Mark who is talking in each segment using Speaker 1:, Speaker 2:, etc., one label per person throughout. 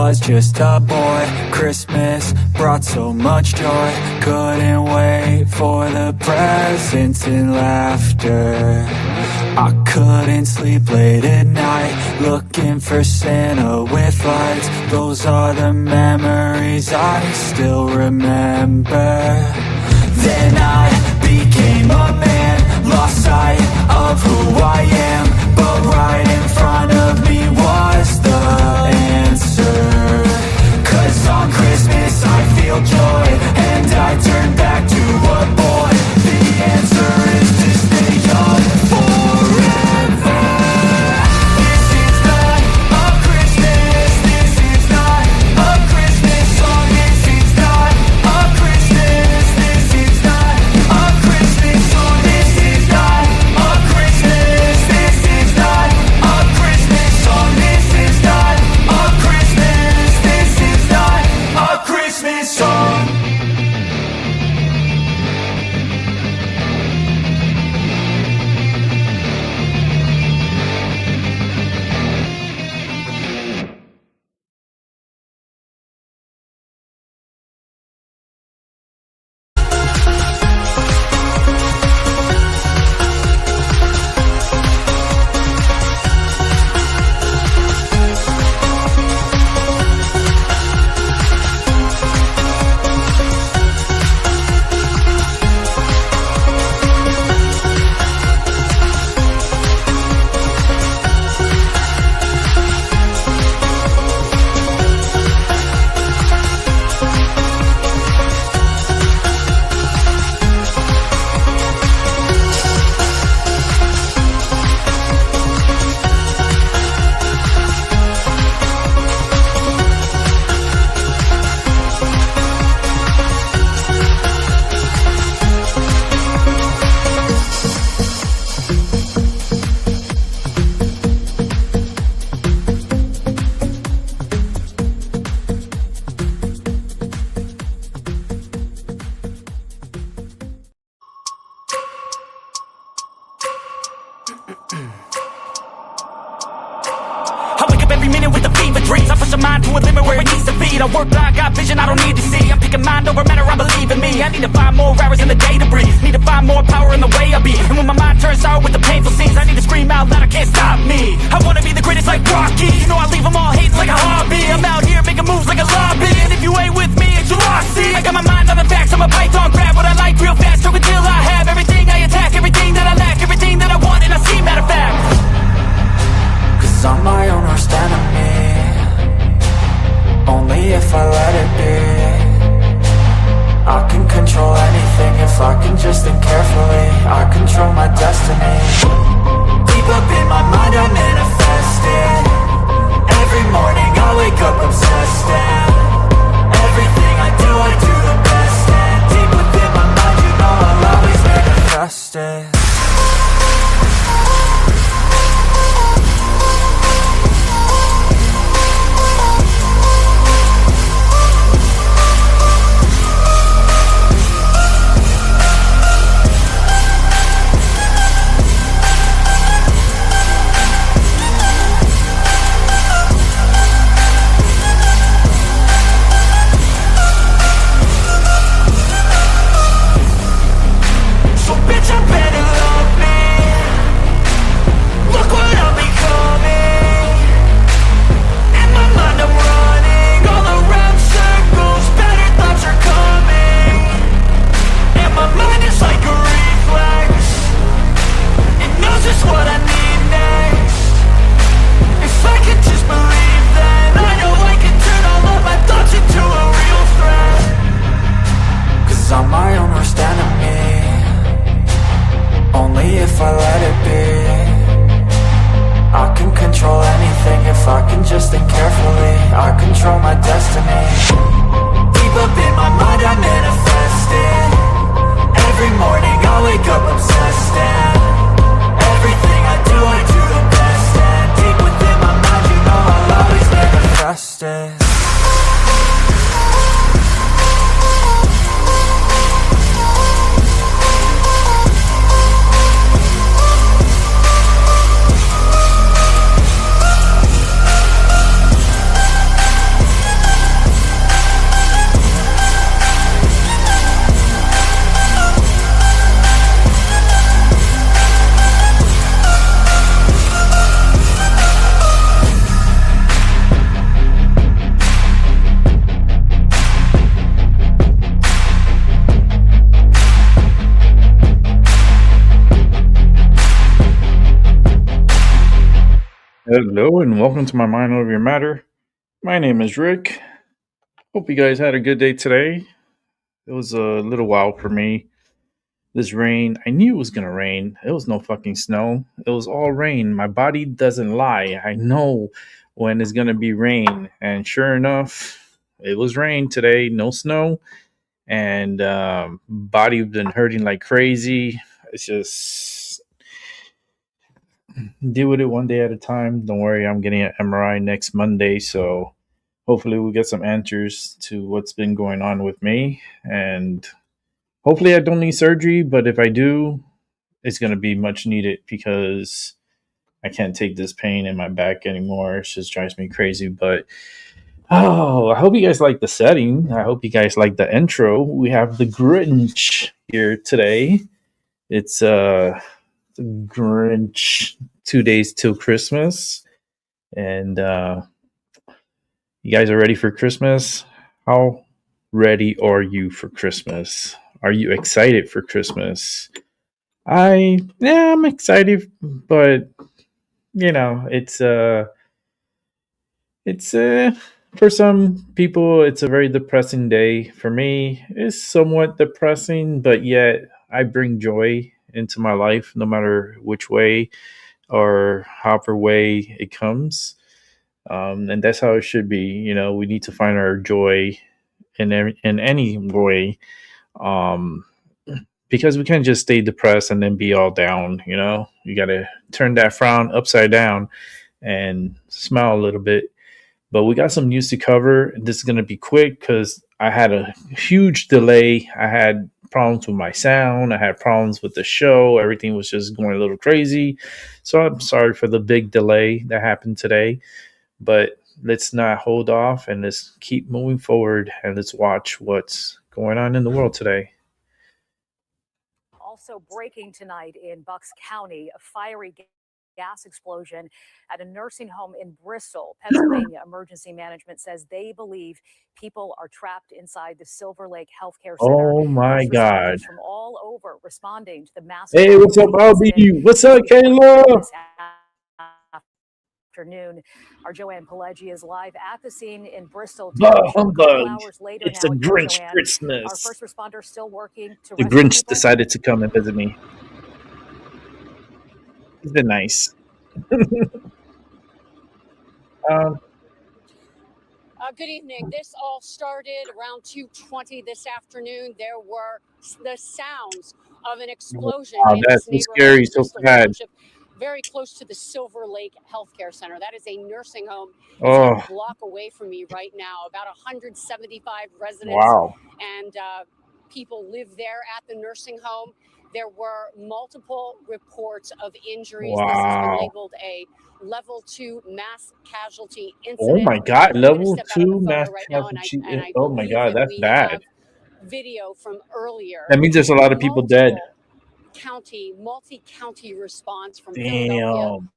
Speaker 1: was just a boy. Christmas brought so much joy. Couldn't wait for the presents and laughter. I couldn't sleep late at night, looking for Santa with lights. Those are the memories I still remember. Then I became a man, lost sight of who I am. But right in front of me was the answer. 'Cause on Christmas I feel joy, and I turn back to a boy. The answer is to stay young forever. This is not a Christmas, this is not a Christmas song. This is not a Christmas, this is not a Christmas song. This is not a Christmas, this is not a Christmas song. This is not a Christmas, this is not a Christmas song.
Speaker 2: I wake up every minute with a fever dreams. I push my mind to a limit where it needs to feed. I work blind, got vision I don't need to see. I'm picking mind over matter, I believe in me. I need to find more hours in the day to breathe. Need to find more power in the way I be. And when my mind turns sour with the painful scenes, I need to scream out loud, I can't stop me. I wanna be the greatest like Rocky. You know I leave them all hating like a hobby. I'm out here making moves like a lobby. And if you ain't with me, it's your loss, see. I got my mind on the facts, I'm a python, grab what I like real fast. Choke until I have everything I attack, everything that I lack, everything that I want, and I see, matter of fact.
Speaker 1: 'Cause I'm my own worst enemy, only if I let it be. I can control anything if I can just think carefully. I control my destiny.
Speaker 3: Hello and welcome to my Mind Over Your Matter. My name is Rick. Hope you guys had a good day today. It was a little wild for me. This rain, I knew it was gonna rain. It was no fucking snow. It was all rain. My body doesn't lie. I know when it's gonna be rain. And sure enough, it was rain today, no snow. And body been hurting like crazy. It's just deal with it one day at a time. Don't worry, I'm getting an MRI next Monday, so hopefully we'll get some answers to what's been going on with me. And hopefully I don't need surgery, but if I do, it's going to be much needed because I can't take this pain in my back anymore. It just drives me crazy. But oh, I hope you guys like the setting. I hope you guys like the intro. We have the Grinch here today. It's Grinch 2 days till Christmas. And you guys are ready for Christmas? How ready are you for Christmas? Are you excited for Christmas? I'm excited, but it's for some people it's a very depressing day. For me, it's somewhat depressing, but yet I bring joy into my life no matter which way or however way it comes. And that's how it should be. We need to find our joy in any way, um, because we can't just stay depressed and then be all down. You got to turn that frown upside down and smile a little bit. But we got some news to cover. This is going to be quick because I had a huge delay. I had problems with my sound. I had problems with the show. Everything was just going a little crazy. So I'm sorry for the big delay that happened today. But let's not hold off and let's keep moving forward and let's watch what's going on in the world today.
Speaker 4: Also breaking tonight in Bucks County, a fiery gas explosion at a nursing home in Bristol. Pennsylvania Emergency Management says they believe people are trapped inside the Silver Lake Healthcare Center.
Speaker 3: Oh my God.
Speaker 4: From all over responding to the massive.
Speaker 3: Hey, what's up, Albie? What's up, Kayla?
Speaker 4: Afternoon. Our Joanne Pelleggi is live at the scene in Bristol.
Speaker 3: Hours later it's a Grinch Joanne, Christmas.
Speaker 4: Our first responders still working to
Speaker 3: the Grinch people. Decided to come and visit me. It's been nice.
Speaker 5: Good evening. This all started around 2:20 this afternoon. There were the sounds of an explosion.
Speaker 3: Wow, that's so scary, so sad.
Speaker 5: Very close to the Silver Lake Healthcare Center. That is a nursing home. It's a block away from me right now. About 175 residents.
Speaker 3: Wow.
Speaker 5: And people live there at the nursing home. There were multiple reports of injuries.
Speaker 3: Wow.
Speaker 5: This has been labeled a level 2 mass casualty incident.
Speaker 3: Oh my God, level 2 mass casualty. Oh my God, that's bad.
Speaker 5: Video from earlier.
Speaker 3: That means there's a lot of people dead.
Speaker 5: Multi-county response from
Speaker 3: Damn.
Speaker 5: Philadelphia.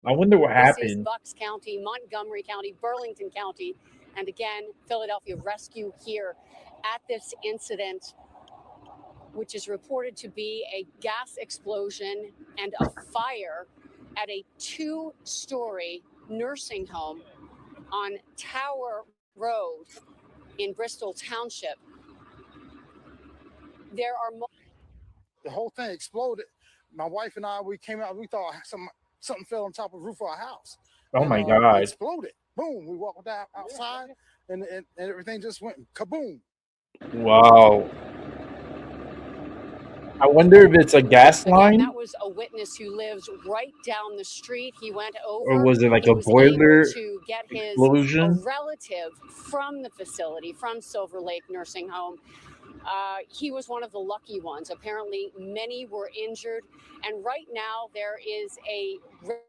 Speaker 3: I wonder what happened.
Speaker 5: This is Bucks County, Montgomery County, Burlington County, and again, Philadelphia Rescue here at this incident, which is reported to be a gas explosion and a fire at a 2-story nursing home on Tower Road in Bristol Township. There are
Speaker 6: the whole thing exploded. My wife and I, we came out, we thought something fell on top of the roof of our house.
Speaker 3: Oh my God.
Speaker 6: It exploded. Boom. We walked outside and everything just went kaboom.
Speaker 3: Wow. I wonder if it's a gas line.
Speaker 5: That was a witness who lives right down the street. He went over.
Speaker 3: Or was it like a boiler
Speaker 5: to get his
Speaker 3: explosion?
Speaker 5: Relative from the facility, from Silver Lake Nursing Home. He was one of the lucky ones. Apparently, many were injured. And right now, there is a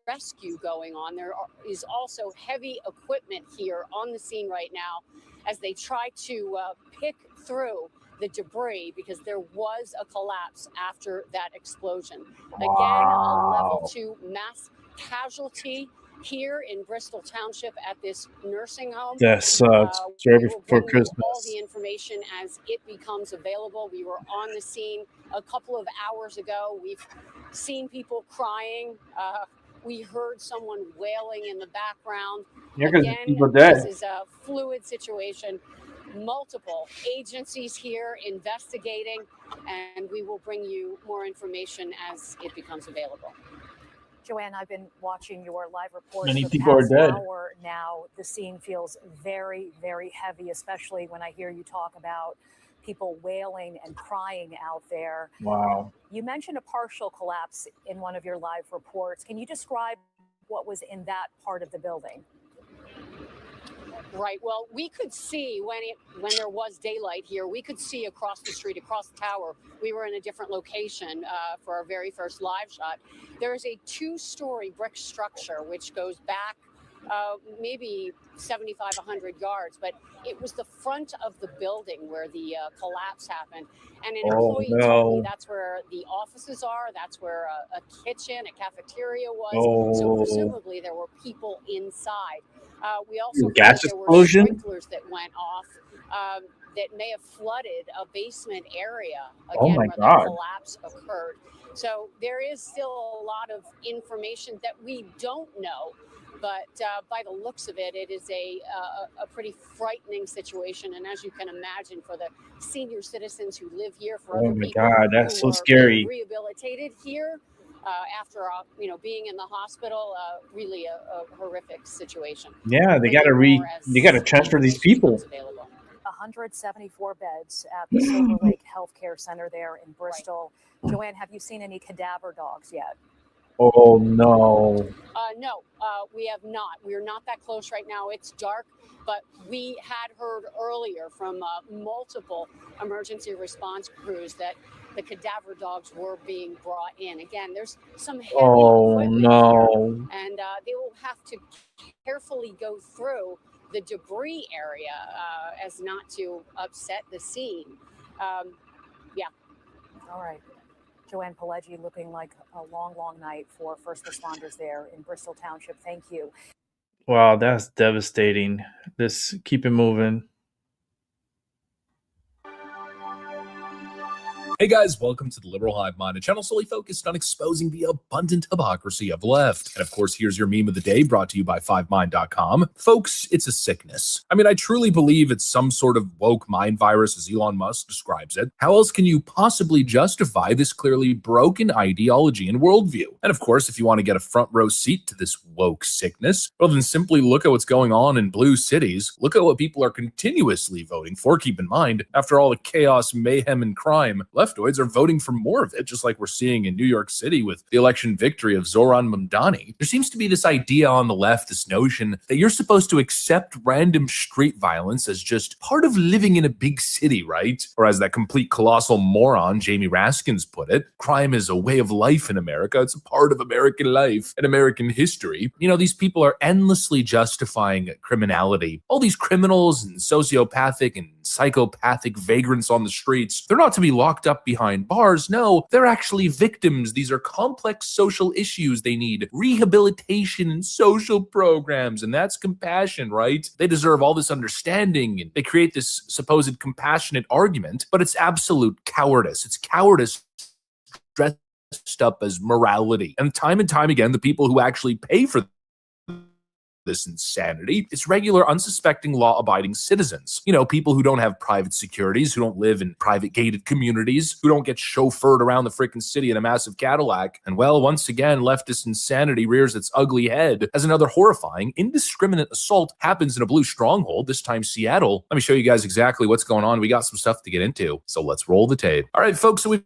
Speaker 5: rescue going on. There is also heavy equipment here on the scene right now as they try to pick through the debris because there was a collapse after that explosion. Again, a level 2 mass casualty here in Bristol Township at this nursing home.
Speaker 3: That sucks. Ready for Christmas.
Speaker 5: All the information as it becomes available. We were on the scene a couple of hours ago. We've seen people crying We heard someone wailing in the background.
Speaker 3: Yeah, because
Speaker 5: Again,
Speaker 3: people dead.
Speaker 5: this is a fluid situation. Multiple agencies here investigating, and we will bring you more information as it becomes available.
Speaker 4: Joanne, I've been watching your live reports
Speaker 3: Many
Speaker 4: for the
Speaker 3: people are
Speaker 4: past
Speaker 3: dead.
Speaker 4: hour now. The scene feels very, very heavy, especially when I hear you talk about people wailing and crying out there.
Speaker 3: Wow.
Speaker 4: You mentioned a partial collapse in one of your live reports. Can you describe what was in that part of the building?
Speaker 5: Right. Well, we could see when there was daylight here, we could see across the street, across the tower. We were in a different location for our very first live shot. There is a 2-story brick structure which goes back maybe 75, 100 yards, but it was the front of the building where the collapse happened. And an employee told me that's where the offices are, that's where a kitchen, a cafeteria was. So presumably there were people inside. We also heard that there were sprinklers that went off that may have flooded a basement area again where the collapse occurred. So there is still a lot of information that we don't know. But by the looks of it, it is a pretty frightening situation. And as you can imagine, for the senior citizens who live here, for other people
Speaker 3: that's
Speaker 5: who
Speaker 3: so
Speaker 5: are
Speaker 3: scary.
Speaker 5: Rehabilitated here after being in the hospital, really a horrific situation.
Speaker 3: Yeah, they gotta transfer these people.
Speaker 4: 174 beds at the Silver Lake Healthcare Center there in Bristol. Right. Joanne, have you seen any cadaver dogs yet?
Speaker 3: Oh, no.
Speaker 5: No, we have not. We're not that close right now. It's dark, but we had heard earlier from multiple emergency response crews that the cadaver dogs were being brought in. Again, there's some heavy equipment here, and they will have to carefully go through the debris area as not to upset the scene. Yeah.
Speaker 4: All right. Joanne Pileggi, looking like a long, long night for first responders there in Bristol Township. Thank you.
Speaker 3: Wow, that's devastating. Keep it moving.
Speaker 7: Hey guys, welcome to the Liberal Hive Mind, a channel solely focused on exposing the abundant hypocrisy of the left. And of course, here's your meme of the day, brought to you by 5mind.com. Folks, it's a sickness. I mean, I truly believe it's some sort of woke mind virus, as Elon Musk describes it. How else can you possibly justify this clearly broken ideology and worldview? And of course, if you want to get a front row seat to this woke sickness, well then simply look at what's going on in blue cities. Look at what people are continuously voting for. Keep in mind, after all the chaos, mayhem, and crime, leftoids are voting for more of it, just like we're seeing in New York City with the election victory of Zoran Mamdani. There seems to be this idea on the left, this notion that you're supposed to accept random street violence as just part of living in a big city, right? Or as that complete colossal moron Jamie Raskins put it, crime is a way of life in America. It's a part of American life and American history. You know, these people are endlessly justifying criminality. All these criminals and sociopathic and psychopathic vagrants on the streets, they're not to be locked up behind bars. No, they're actually victims. These are complex social issues. They need rehabilitation and social programs, and that's compassion, right? They deserve all this understanding, and they create this supposed compassionate argument, but it's absolute cowardice. It's cowardice dressed up as morality. And time again, the people who actually pay for this insanity, it's regular, unsuspecting, law-abiding citizens. You know, people who don't have private securities, who don't live in private gated communities, who don't get chauffeured around the freaking city in a massive Cadillac. And well, once again, leftist insanity rears its ugly head as another horrifying, indiscriminate assault happens in a blue stronghold, this time Seattle. Let me show you guys exactly what's going on. We got some stuff to get into, so let's roll the tape. All right, folks, so we've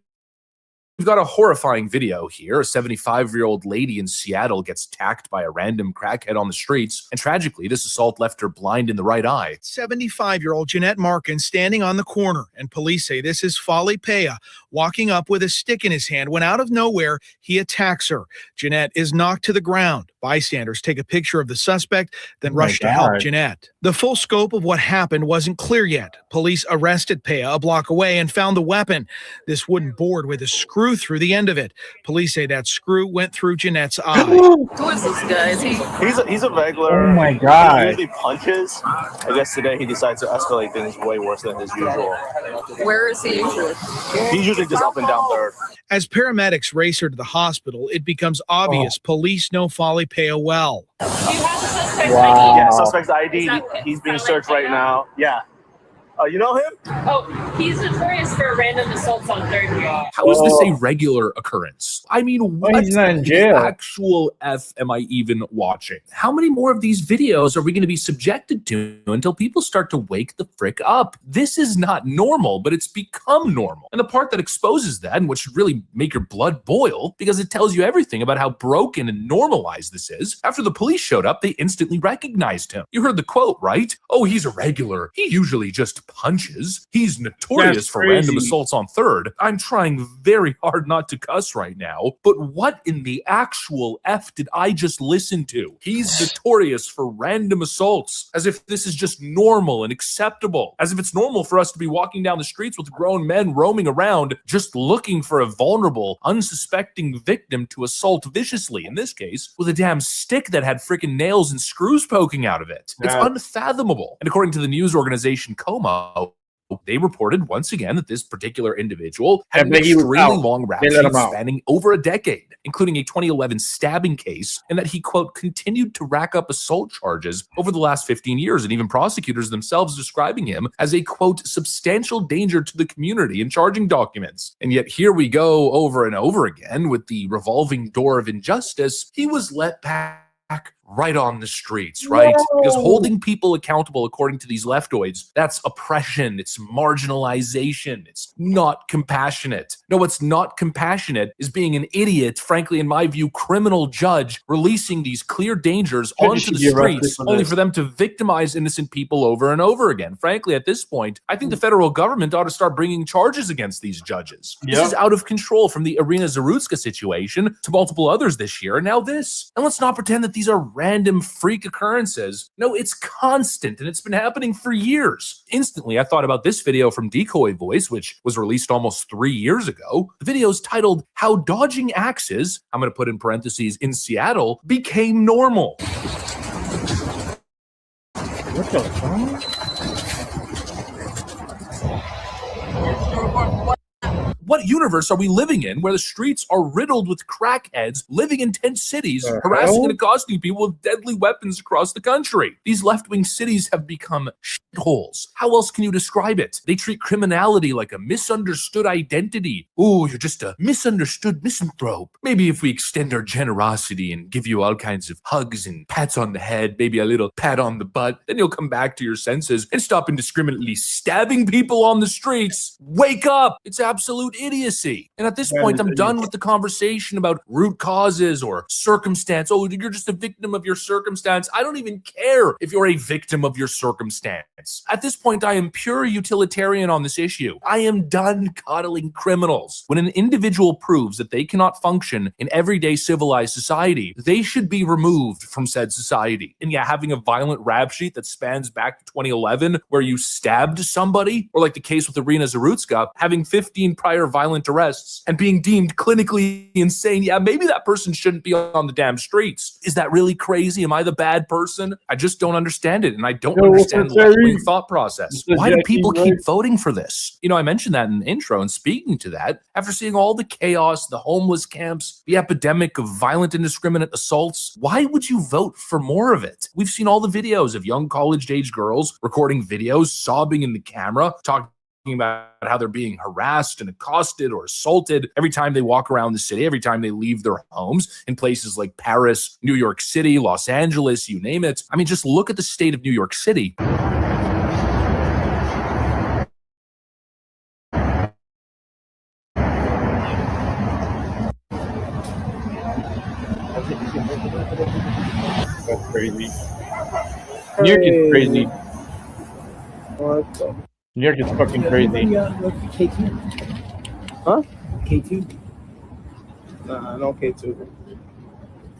Speaker 7: got a horrifying video here. A 75-year-old lady in Seattle gets attacked by a random crackhead on the streets, and tragically, this assault left her blind in the right eye.
Speaker 8: 75-year-old Jeanette Markin standing on the corner, and police say this is Fali Pea walking up with a stick in his hand when out of nowhere, he attacks her. Jeanette is knocked to the ground. Bystanders take a picture of the suspect, then rush to help Jeanette. The full scope of what happened wasn't clear yet. Police arrested Pea a block away and found the weapon. This wooden board with a screw screw through the end of it. Police say that screw went through Jeanette's eye.
Speaker 9: Who is this guy? Is he?
Speaker 10: He's a regular.
Speaker 3: Oh my God.
Speaker 10: He usually punches. I guess today he decides to escalate things way worse than his usual.
Speaker 9: Where is he usually?
Speaker 10: He's usually just up and down third.
Speaker 8: As paramedics race her to the hospital, it becomes obvious police know Folly Pea well.
Speaker 9: Do you have the suspect's
Speaker 3: Wow.
Speaker 10: Yeah, suspect's ID. He's being searched right now. Yeah. You know him?
Speaker 9: Oh, he's notorious for random assaults on third grade.
Speaker 7: How is this a regular occurrence? I mean, what
Speaker 3: he's not in jail.
Speaker 7: actual F am I even watching? How many more of these videos are we going to be subjected to until people start to wake the frick up? This is not normal, but it's become normal. And the part that exposes that, and what should really make your blood boil, because it tells you everything about how broken and normalized this is, after the police showed up, they instantly recognized him. You heard the quote, right? Oh, he's a regular. He usually just punches. He's notorious for random assaults on third. I'm trying very hard not to cuss right now, but what in the actual F did I just listen to? He's notorious for random assaults, as if this is just normal and acceptable, as if it's normal for us to be walking down the streets with grown men roaming around just looking for a vulnerable, unsuspecting victim to assault viciously, in this case, with a damn stick that had freaking nails and screws poking out of it. It's unfathomable. And according to the news organization Coma, they reported once again that this particular individual had an extremely long rap sheet spanning over a decade, including a 2011 stabbing case, and that he, quote, continued to rack up assault charges over the last 15 years, and even prosecutors themselves describing him as a, quote, substantial danger to the community in charging documents. And yet here we go over and over again with the revolving door of injustice. He was let back right on the streets, right? Because holding people accountable, according to these leftoids, that's oppression, it's marginalization, it's not compassionate. No, what's not compassionate is being an idiot, frankly, in my view, criminal judge releasing these clear dangers onto the streets only for them to victimize innocent people over and over again. Frankly, at this point, I think the federal government ought to start bringing charges against these judges. This is out of control, from the Irina Zarutska situation to multiple others this year, and now this. And let's not pretend that these are random freak occurrences. No, it's constant, and it's been happening for years. Instantly, I thought about this video from Decoy Voice, which was released almost 3 years ago. The video is titled, "How Dodging Axes," I'm going to put in parentheses, "in Seattle became normal."
Speaker 3: What the fuck?
Speaker 7: What universe are we living in where the streets are riddled with crackheads living in tent cities, harassing and accosting people with deadly weapons across the country? These left-wing cities have become shitholes. How else can you describe it? They treat criminality like a misunderstood identity. Ooh, you're just a misunderstood misanthrope. Maybe if we extend our generosity and give you all kinds of hugs and pats on the head, maybe a little pat on the butt, then you'll come back to your senses and stop indiscriminately stabbing people on the streets. Wake up! It's absolute idiocy. And at this point, I'm done with the conversation about root causes or circumstance. Oh, you're just a victim of your circumstance. I don't even care if you're a victim of your circumstance. At this point, I am pure utilitarian on this issue. I am done coddling criminals. When an individual proves that they cannot function in everyday civilized society, they should be removed from said society. And yeah, having a violent rap sheet that spans back to 2011 where you stabbed somebody, or like the case with Irina Zarutska, having 15 prior violent arrests and being deemed clinically insane. Yeah, maybe that person shouldn't be on the damn streets. Is that really crazy? Am I the bad person? I just don't understand it, and I don't understand the left-wing thought process. Why do people keep voting for this? You know, I mentioned that in the intro, and speaking to that, after seeing all the chaos, the homeless camps, the epidemic of violent indiscriminate assaults, why would you vote for more of it? We've seen all the videos of young college-age girls recording videos, sobbing in the camera, talking about how they're being harassed and accosted or assaulted every time they walk around the city, every time they leave their homes in places like Paris, New York City, Los Angeles, you name it. I mean, just look at the state of New York City.
Speaker 3: That's crazy. New York is crazy.
Speaker 11: What the?
Speaker 3: New York is fucking crazy.
Speaker 11: K2? Huh? K2? Nah, no K2.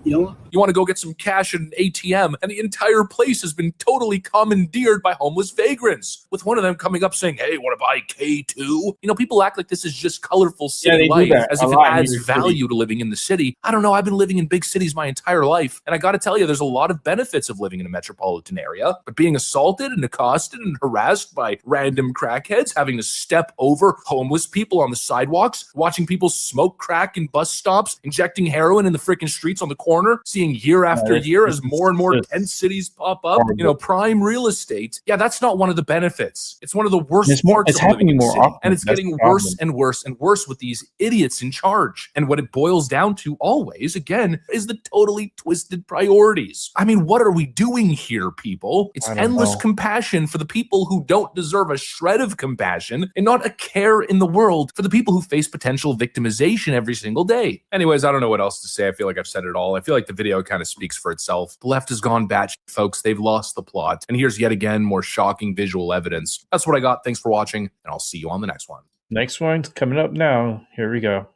Speaker 11: You
Speaker 7: want to go get some cash at an ATM, and the entire place has been totally commandeered by homeless vagrants, with one of them coming up saying, hey, want to buy K2? You know, people act like this is just colorful city life, as if it adds value to living in the city. I don't know. I've been living in big cities my entire life, and I got to tell you, there's a lot of benefits of living in a metropolitan area, but being assaulted and accosted and harassed by random crackheads, having to step over homeless people on the sidewalks, watching people smoke crack in bus stops, injecting heroin in the freaking streets on the corner, seeing year after year as more and more tent cities pop up, you know, prime real estate. Yeah, that's not one of the benefits. It's one of the worst parts of living in the city. And it's getting worse and worse and worse with these idiots in charge. And what it boils down to always, again, is the totally twisted priorities. I mean, what are we doing here, people? It's endless compassion for the people who don't deserve a shred of compassion, and not a care in the world for the people who face potential victimization every single day. Anyways, I don't know what else to say. I feel like I've said it all. I feel like the video kind of speaks for itself. The left has gone batshit, folks. They've lost the plot. And here's yet again more shocking visual evidence. That's what I got. Thanks for watching, and I'll see you on the next one.
Speaker 3: Next one's coming up now. Here we go.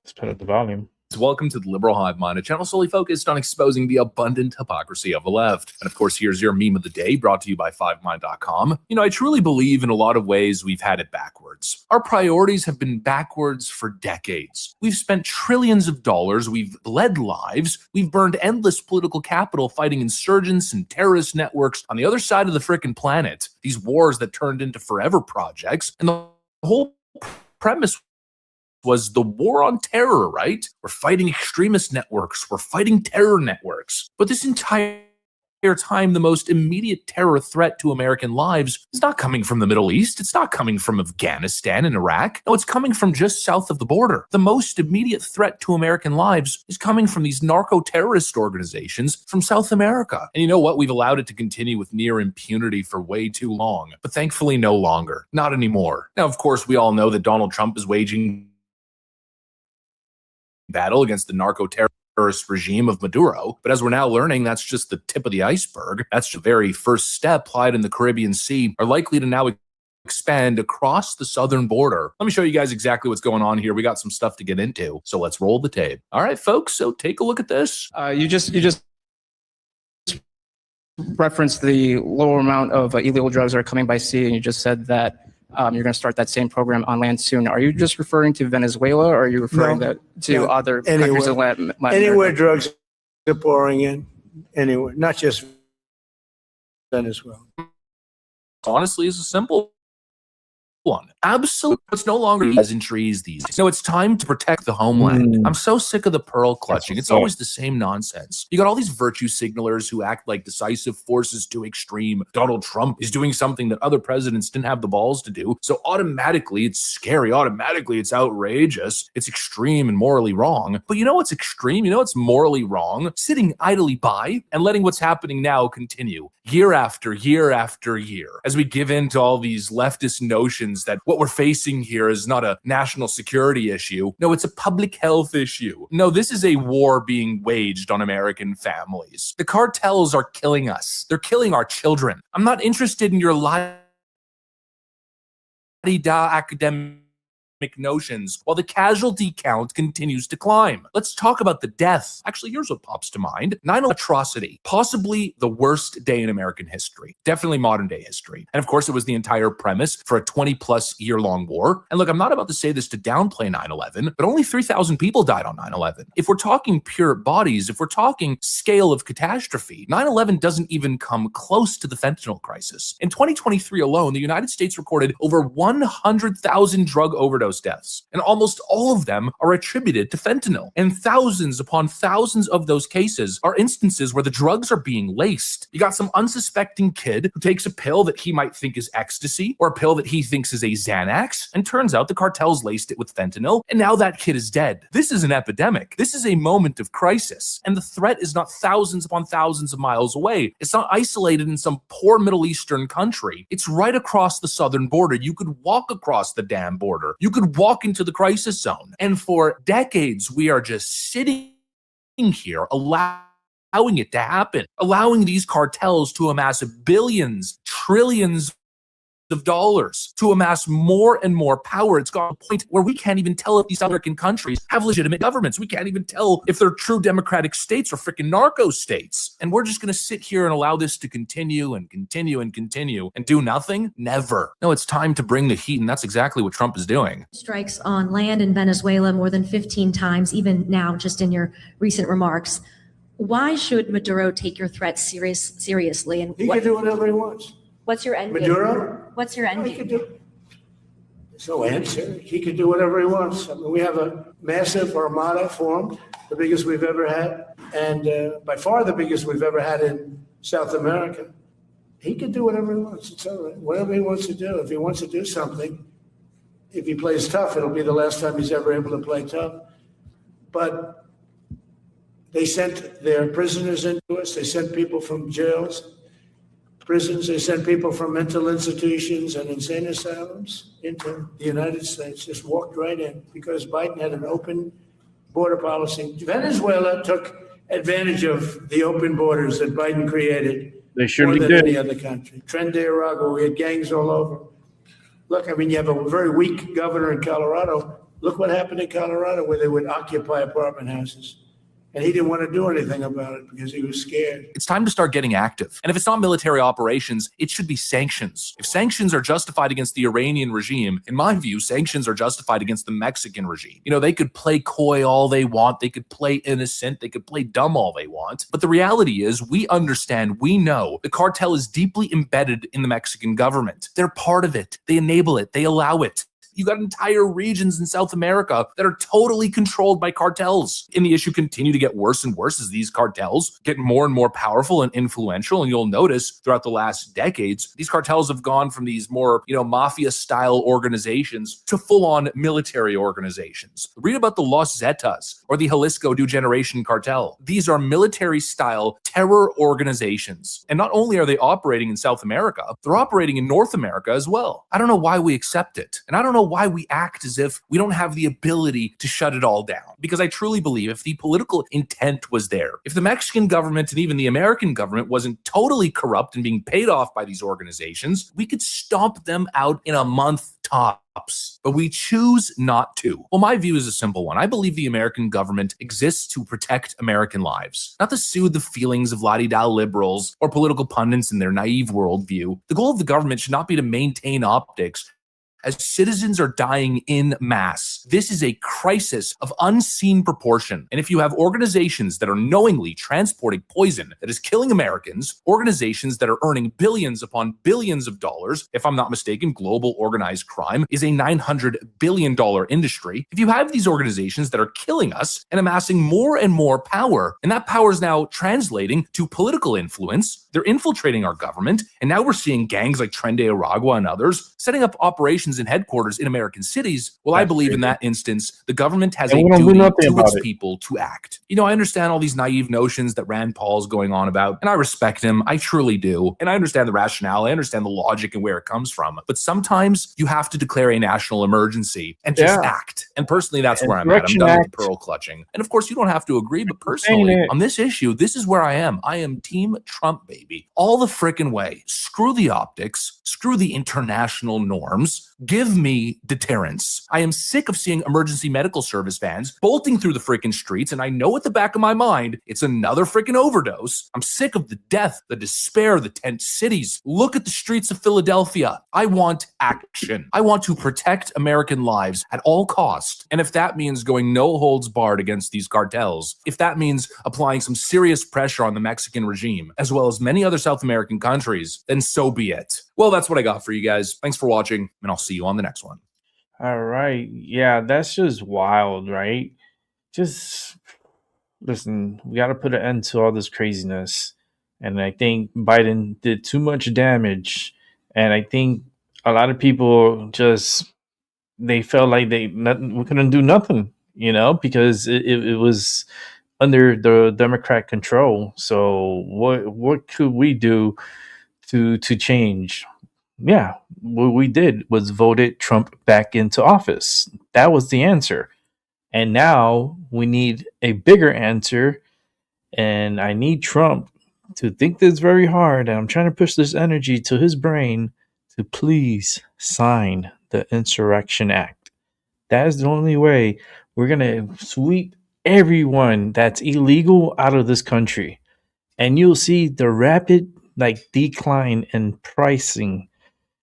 Speaker 3: Let's put up the volume.
Speaker 7: Welcome to the Liberal Hive Mind, a channel solely focused on exposing the abundant hypocrisy of the left. And of course, here's your meme of the day, brought to you by 5mind.com. You know, I truly believe in a lot of ways we've had it backwards. Our priorities have been backwards for decades. We've spent trillions of dollars, we've bled lives, we've burned endless political capital fighting insurgents and terrorist networks on the other side of the frickin' planet. These wars that turned into forever projects, and the whole premise was the war on terror, right? We're fighting extremist networks. We're fighting terror networks. But this entire time, the most immediate terror threat to American lives is not coming from the Middle East. It's not coming from Afghanistan and Iraq. No, it's coming from just south of the border. The most immediate threat to American lives is coming from these narco-terrorist organizations from South America. And you know what? We've allowed it to continue with near impunity for way too long. But thankfully, no longer. Not anymore. Now, of course, we all know that Donald Trump is waging battle against the narco-terrorist regime of Maduro. But as we're now learning, that's just the tip of the iceberg. That's the very first step. Applied in the Caribbean Sea are likely to now expand across the southern border. Let me show you guys exactly what's going on here. We got some stuff to get into, so let's roll the tape. All right, folks, so take a look at this.
Speaker 12: You just referenced the lower amount of illegal drugs that are coming by sea, and you just said that you're going to start that same program on land soon. Are you just referring to Venezuela, or are you referring to other countries in Latin
Speaker 11: anywhere
Speaker 12: America?
Speaker 11: drugs are pouring in, anywhere, not just Venezuela.
Speaker 7: Honestly, it's a simple one. Absolutely. It's no longer pleasantries these days. No, it's time to protect the homeland. I'm so sick of the pearl clutching. It's always the same nonsense. You got all these virtue signalers who act like decisive forces to extreme. Donald Trump is doing something that other presidents didn't have the balls to do. So automatically it's scary. Automatically it's outrageous. It's extreme and morally wrong. But you know what's extreme? You know what's morally wrong? Sitting idly by and letting what's happening now continue year after year after year, as we give in to all these leftist notions that what we're facing here is not a national security issue. No, it's a public health issue. No, this is a war being waged on American families. The cartels are killing us. They're killing our children. I'm not interested in your la-di-da academic notions while the casualty count continues to climb. Let's talk about the death. Actually, here's what pops to mind. 9/11 atrocity, possibly the worst day in American history, definitely modern day history. And of course, it was the entire premise for a 20+ year long war. And look, I'm not about to say this to downplay 9/11, but only 3,000 people died on 9/11. If we're talking pure bodies, if we're talking scale of catastrophe, 9/11 doesn't even come close to the fentanyl crisis. In 2023 alone, the United States recorded over 100,000 drug overdose deaths, and almost all of them are attributed to fentanyl. And thousands upon thousands of those cases are instances where the drugs are being laced. You got some unsuspecting kid who takes a pill that he might think is ecstasy, or a pill that he thinks is a Xanax, and turns out the cartels laced it with fentanyl, and now that kid is dead. This is an epidemic. This is a moment of crisis, and the threat is not thousands upon thousands of miles away. It's not isolated in some poor Middle Eastern country. It's right across the southern border. You could walk across the damn border. You could walk into the crisis zone. And for decades, we are just sitting here allowing it to happen, allowing these cartels to amass billions, trillions of dollars to amass more and more power. It's got a point where we can't even tell if these American countries have legitimate governments. We can't even tell if they're true democratic states or freaking narco states. And we're just going to sit here and allow this to continue and continue and continue and do nothing? Never. No, it's time to bring the heat, and that's exactly what Trump is doing.
Speaker 13: Strikes on land in Venezuela more than 15 times, even now, just in your recent remarks. Why should Maduro take your threats seriously? And
Speaker 11: He can do whatever he wants.
Speaker 13: What's your end game?
Speaker 11: Maduro?
Speaker 13: What's your end game?
Speaker 11: There's no answer. He can do whatever he wants. I mean, we have a massive armada formed, the biggest we've ever had, and by far the biggest we've ever had in South America. He can do whatever he wants. It's all right. Whatever he wants to do. If he wants to do something, if he plays tough, it'll be the last time he's ever able to play tough. But they sent their prisoners into us. They sent people from jails, prisons. They sent people from mental institutions and insane asylums into the United States, just walked right in because Biden had an open border policy. Venezuela took advantage of the open borders that Biden created.
Speaker 3: They surely
Speaker 11: more than
Speaker 3: did.
Speaker 11: any other country. Tren de Aragua, we had gangs all over. Look, I mean, you have a very weak governor in Colorado. Look what happened in Colorado where they would occupy apartment houses. And he didn't want to do anything about it because he was scared.
Speaker 7: It's time to start getting active. And if it's not military operations, it should be sanctions. If sanctions are justified against the Iranian regime, in my view, sanctions are justified against the Mexican regime. You know, they could play coy all they want. They could play innocent. They could play dumb all they want. But the reality is we understand, we know the cartel is deeply embedded in the Mexican government. They're part of it. They enable it. They allow it. You got entire regions in South America that are totally controlled by cartels. And the issue continue to get worse and worse as these cartels get more and more powerful and influential. And you'll notice throughout the last decades, these cartels have gone from these more, mafia-style organizations to full-on military organizations. Read about the Los Zetas or the Jalisco New Generation Cartel. These are military-style terror organizations. And not only are they operating in South America, they're operating in North America as well. I don't know why we accept it. And I don't know why we act as if we don't have the ability to shut it all down. Because I truly believe if the political intent was there, if the Mexican government and even the American government wasn't totally corrupt and being paid off by these organizations, we could stomp them out in a month tops. But we choose not to. Well, my view is a simple one. I believe the American government exists to protect American lives, not to soothe the feelings of la-di-da liberals or political pundits in their naive worldview. The goal of the government should not be to maintain optics as citizens are dying in mass. This is a crisis of unseen proportion. And if you have organizations that are knowingly transporting poison that is killing Americans, organizations that are earning billions upon billions of dollars, if I'm not mistaken, global organized crime is a $900 billion industry. If you have these organizations that are killing us and amassing more and more power, and that power is now translating to political influence, they're infiltrating our government, and now we're seeing gangs like Tren de Aragua and others setting up operations and headquarters in American cities. Well, I believe in that instance, the government has a duty to its people to act. I understand all these naive notions that Rand Paul's going on about, and I respect him. I truly do. And I understand the rationale. I understand the logic and where it comes from. But sometimes you have to declare a national emergency and just act. And personally, that's where I'm at. I'm done with the pearl clutching. And of course, you don't have to agree, but personally, on this issue, this is where I am. I am Team Trump, baby. All the frickin' way. Screw the optics. Screw the international norms. Give me deterrence. I am sick of seeing emergency medical service vans bolting through the freaking streets, and I know at the back of my mind, it's another freaking overdose. I'm sick of the death, the despair, the tent cities. Look at the streets of Philadelphia. I want action. I want to protect American lives at all cost. And if that means going no holds barred against these cartels, if that means applying some serious pressure on the Mexican regime, as well as many other South American countries, then so be it. Well, that's what I got for you guys. Thanks for watching, and I'll see you on the next one.
Speaker 3: All right. Yeah, that's just wild, right? Just listen, we got to put an end to all this craziness. And I think Biden did too much damage. And I think a lot of people they felt like we couldn't do nothing, because it was under the Democrat control. So what could we do to change? Yeah, what we did was voted Trump back into office. That was the answer. And now we need a bigger answer. And I need Trump to think this very hard. And I'm trying to push this energy to his brain to please sign the Insurrection Act. That is the only way we're going to sweep everyone that's illegal out of this country. And you'll see the rapid decline in pricing.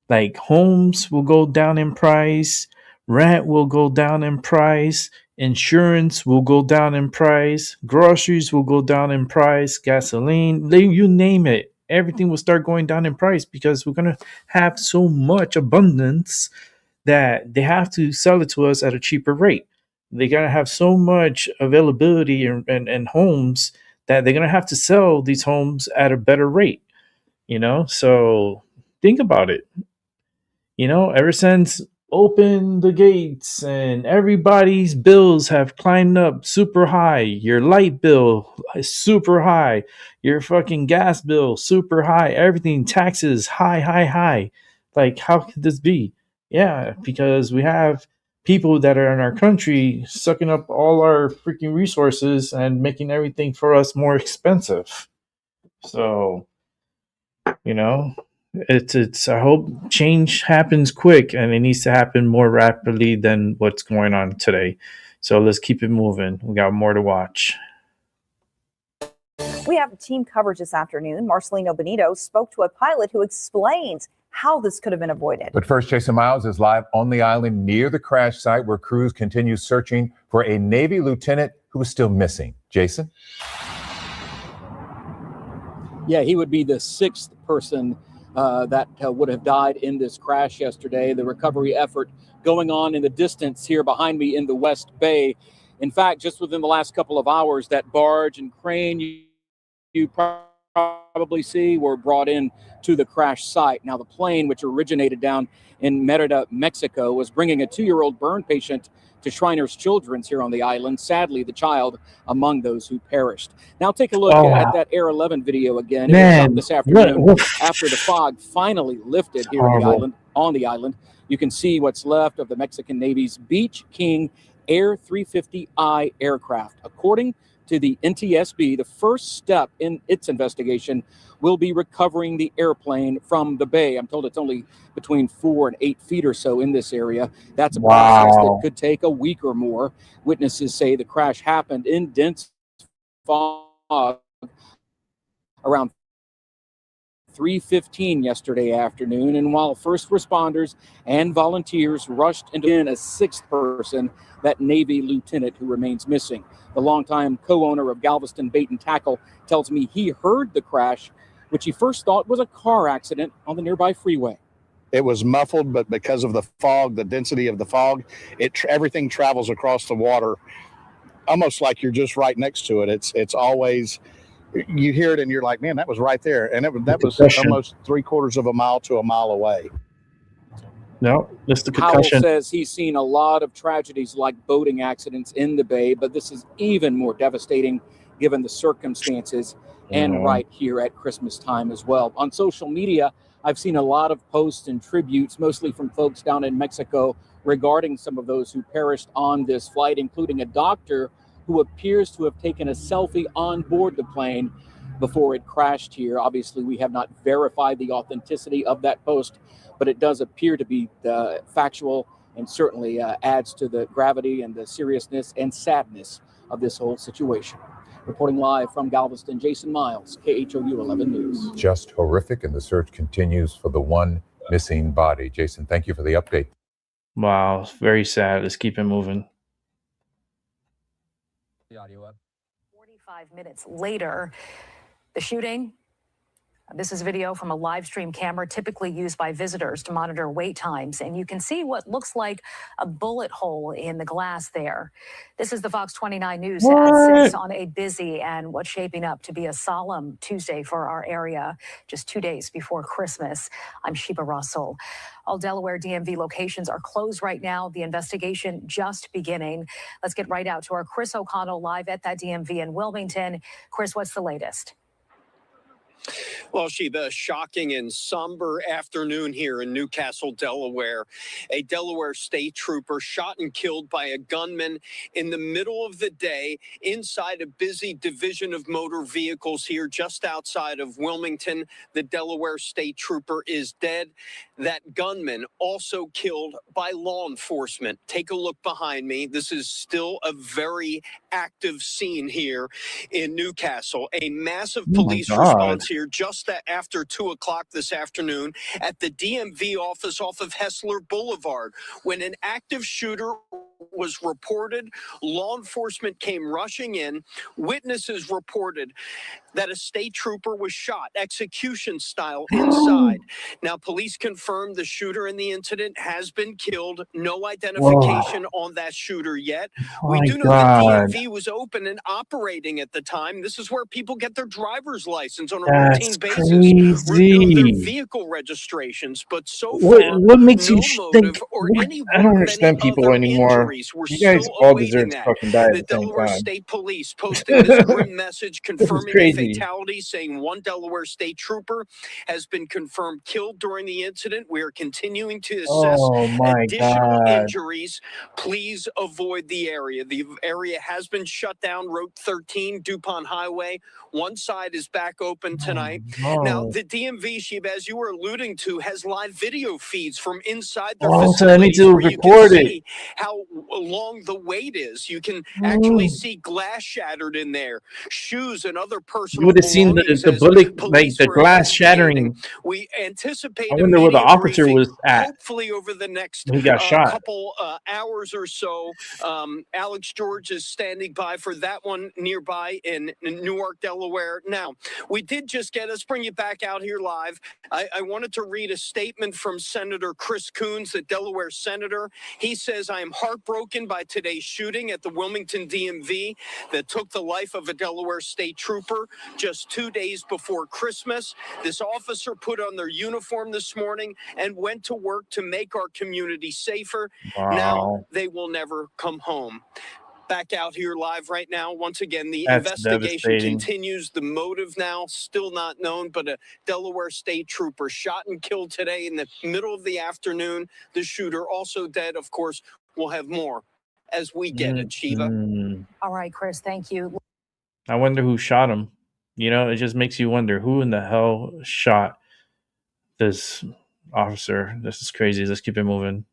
Speaker 3: Like homes will go down in price, rent will go down in price, insurance will go down in price, groceries will go down in price, gasoline, you name it. Everything will start going down in price because we're going to have so much abundance that they have to sell it to us at a cheaper rate. They're going to have so much availability in homes that they're going to have to sell these homes at a better rate, So think about it. Ever since open the gates and everybody's bills have climbed up super high, your light bill is super high, your fucking gas bill super high, everything, taxes high, high, high. Like, how could this be? Yeah, because we have people that are in our country sucking up all our freaking resources and making everything for us more expensive. So, it's I hope change happens quick, and it needs to happen more rapidly than what's going on today. So let's keep it moving. We got more to watch.
Speaker 14: We have team coverage this afternoon. Marcelino Benito spoke to a pilot who explains how this could have been avoided.
Speaker 15: But first, Jason Miles is live on the island near the crash site where crews continue searching for a Navy lieutenant who is still missing. Jason?
Speaker 16: Yeah, he would be the sixth person that would have died in this crash yesterday. The recovery effort going on in the distance here behind me in the West Bay. In fact, just within the last couple of hours, that barge and crane you probably see were brought in to the crash site. Now, the plane, which originated down in Merida, Mexico, was bringing a 2-year-old burn patient to Shriners Children's here on the island. Sadly, the child among those who perished. Now take a look at that Air 11 video again. It was up this afternoon after the fog finally lifted here on the island. You can see what's left of the Mexican Navy's Beach King Air 350I aircraft. According to the NTSB, the first step in its investigation will be recovering the airplane from the bay. I'm told it's only between 4 and 8 feet or so in this area. That's a process that could take a week or more. Witnesses say the crash happened in dense fog around 3:15 yesterday afternoon, and while first responders and volunteers rushed into a sixth person, that Navy lieutenant who remains missing. The longtime co-owner of Galveston Bait and Tackle tells me he heard the crash, which he first thought was a car accident on the nearby freeway.
Speaker 6: It was muffled, but because of the fog, the density of the fog, everything travels across the water almost like you're just right next to it. It's always, you hear it and you're like, man, that was right there. And that was almost 3/4 of a mile to a mile away.
Speaker 3: No, just the
Speaker 16: Powell
Speaker 3: concussion.
Speaker 16: says he's seen a lot of tragedies like boating accidents in the bay, but this is even more devastating given the circumstances and right here at Christmas time as well. On social media, I've seen a lot of posts and tributes, mostly from folks down in Mexico, regarding some of those who perished on this flight, including a doctor who appears to have taken a selfie on board the plane before it crashed here. Obviously, we have not verified the authenticity of that post, but it does appear to be factual and certainly adds to the gravity and the seriousness and sadness of this whole situation. Reporting live from Galveston, Jason Miles, KHOU 11 News.
Speaker 15: Just horrific, and the search continues for the one missing body. Jason, thank you for the update.
Speaker 3: Wow, it's very sad. Let's keep it moving.
Speaker 4: 45 minutes later, the shooting. This is video from a live stream camera typically used by visitors to monitor wait times. And you can see what looks like a bullet hole in the glass there. This is the Fox 29 News at 6 on a busy and what's shaping up to be a solemn Tuesday for our area, just 2 days before Christmas. I'm Sheba Russell. All Delaware DMV locations are closed right now. The investigation just beginning. Let's get right out to our Chris O'Connell live at that DMV in Wilmington. Chris, what's the latest?
Speaker 17: Well, Sheba, a shocking and somber afternoon here in Newcastle, Delaware. A Delaware state trooper shot and killed by a gunman in the middle of the day inside a busy division of motor vehicles here just outside of Wilmington. The Delaware state trooper is dead. That gunman also killed by law enforcement. Take a look behind me. This is still a very active scene here in Newcastle. A massive police response here just after 2 o'clock this afternoon at the DMV office off of Hessler Boulevard. When an active shooter was reported, law enforcement came rushing in. Witnesses reported that a state trooper was shot, execution style, inside. Now, police confirmed the shooter in the incident has been killed. No identification on that shooter yet. We do know that DMV was open and operating at the time. This is where people get their driver's license on a routine basis, renew their vehicle registrations. But so far,
Speaker 3: what makes
Speaker 17: no
Speaker 3: you
Speaker 17: motive
Speaker 3: think?
Speaker 17: or any
Speaker 3: I don't
Speaker 17: one of
Speaker 3: understand
Speaker 17: any
Speaker 3: people
Speaker 17: other
Speaker 3: anymore.
Speaker 17: injuries. We're
Speaker 3: You guys
Speaker 17: still
Speaker 3: all
Speaker 17: awaiting
Speaker 3: deserve to
Speaker 17: that.
Speaker 3: fucking die at
Speaker 17: The
Speaker 3: the same
Speaker 17: Delaware
Speaker 3: time.
Speaker 17: State Police posting this grim message
Speaker 3: This is
Speaker 17: confirming a
Speaker 3: crazy.
Speaker 17: fatality, saying one Delaware state trooper has been confirmed killed during the incident. We are continuing to assess
Speaker 3: Oh my
Speaker 17: additional
Speaker 3: God.
Speaker 17: injuries. Please avoid the area. The area has been shut down. Route 13, DuPont Highway. One side is back open tonight. Now, the DMV, Sheba, as you were alluding to, has live video feeds from inside their
Speaker 3: Oh, so I need
Speaker 17: facilities
Speaker 3: to
Speaker 17: where you can
Speaker 3: record it.
Speaker 17: see how long the wait is. You can actually see glass shattered in there, shoes and other
Speaker 3: You
Speaker 17: personal
Speaker 3: would have seen
Speaker 17: belongings
Speaker 3: the
Speaker 17: as
Speaker 3: bullet, like
Speaker 17: police
Speaker 3: the
Speaker 17: were
Speaker 3: glass
Speaker 17: investigating.
Speaker 3: shattering.
Speaker 17: We anticipate
Speaker 3: I
Speaker 17: a
Speaker 3: wonder where the
Speaker 17: media
Speaker 3: officer
Speaker 17: briefing,
Speaker 3: was at
Speaker 17: hopefully over the next
Speaker 3: when he got shot.
Speaker 17: couple hours or so. Alex George is standing by for that one nearby in Newark, Delaware. Now, we did just get, let's bring you back out here live. I wanted to read a statement from Senator Chris Coons, the Delaware senator. He says, I am heartbroken by today's shooting at the Wilmington DMV that took the life of a Delaware state trooper just 2 days before Christmas. This officer put on their uniform this morning and went to work to make our community safer. Now
Speaker 3: Wow.
Speaker 17: they will never come home. Back out here live right now. Once again, the
Speaker 3: That's
Speaker 17: investigation
Speaker 3: devastating.
Speaker 17: continues. The motive now still not known, but a Delaware state trooper shot and killed today in the middle of the afternoon. The shooter also dead. Of course, we'll have more as we get it, Sheba.
Speaker 4: All right, Chris, thank you.
Speaker 3: I wonder who shot him. You know, it just makes you wonder who in the hell shot this officer. This is crazy. Let's keep it moving.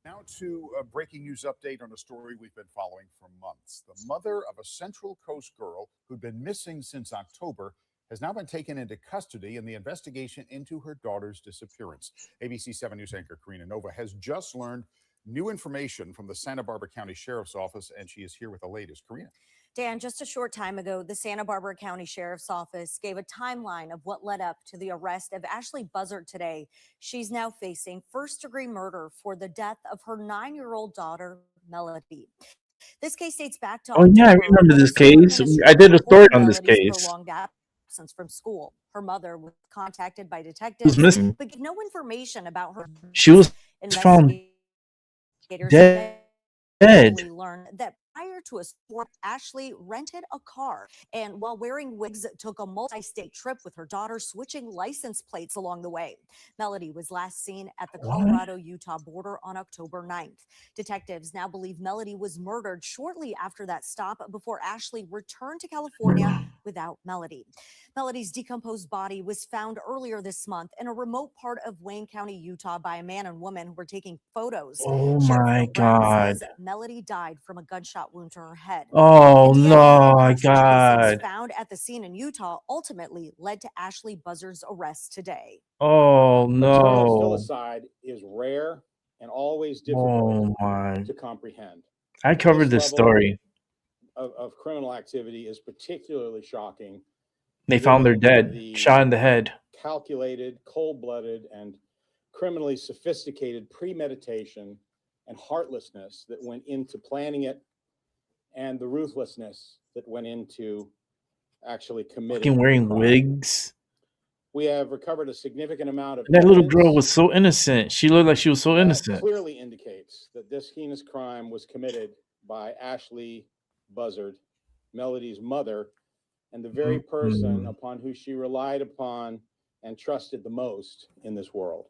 Speaker 18: Now to a breaking news update on a story we've been following for months. The mother of a Central Coast girl who'd been missing since October has now been taken into custody in the investigation into her daughter's disappearance. ABC 7 News anchor Karina Nova has just learned new information from the Santa Barbara County Sheriff's Office, and she is here with the latest. Karina.
Speaker 19: Dan, just a short time ago, the Santa Barbara County Sheriff's Office gave a timeline of what led up to the arrest of Ashley Buzzard today. She's now facing first-degree murder for the death of her 9-year-old daughter, Melody. This case dates back to
Speaker 3: Oh yeah, I remember this case. I did a story on this
Speaker 19: Melody's
Speaker 3: case.
Speaker 19: prolonged absence from school. Her mother was contacted by
Speaker 3: She was
Speaker 19: detectives,
Speaker 3: missing.
Speaker 19: but gave no information about her.
Speaker 3: She was found
Speaker 19: Investigators
Speaker 3: dead.
Speaker 19: learned that prior to a sport, Ashley rented a car and while wearing wigs, took a multi-state trip with her daughter, switching license plates along the way. Melody was last seen at the Colorado-Utah border on October 9th. Detectives now believe Melody was murdered shortly after that stop before Ashley returned to California without Melody. Melody's decomposed body was found earlier this month in a remote part of Wayne County, Utah by a man and woman who were taking photos.
Speaker 3: Oh
Speaker 19: Sheriff
Speaker 3: my
Speaker 19: Phil Brown
Speaker 3: God.
Speaker 19: says Melody died from a gunshot wound to her head.
Speaker 3: Oh
Speaker 19: The DNA
Speaker 3: no, my
Speaker 19: evidence that police
Speaker 3: God.
Speaker 19: found at the scene in Utah ultimately led to Ashley Buzzard's arrest today.
Speaker 3: Oh
Speaker 16: Maternal
Speaker 3: no.
Speaker 16: suicide is rare and always
Speaker 3: Oh
Speaker 16: difficult
Speaker 3: my.
Speaker 16: to comprehend.
Speaker 3: I covered this
Speaker 16: level
Speaker 3: story.
Speaker 16: of criminal activity is particularly shocking.
Speaker 3: They found her
Speaker 16: given
Speaker 3: dead, shot in the head.
Speaker 16: Calculated, cold-blooded, and criminally sophisticated premeditation and heartlessness that went into planning it, and the ruthlessness that went into actually committing.
Speaker 3: Fucking wearing
Speaker 16: the crime.
Speaker 3: wigs.
Speaker 16: We have recovered a significant amount of
Speaker 3: And that little
Speaker 16: evidence
Speaker 3: girl was so innocent. She looked like she was so
Speaker 16: that
Speaker 3: innocent.
Speaker 16: clearly indicates that this heinous crime was committed by Ashley Buzzard, Melody's mother,
Speaker 20: and the very person upon who she relied upon and trusted the most in this world.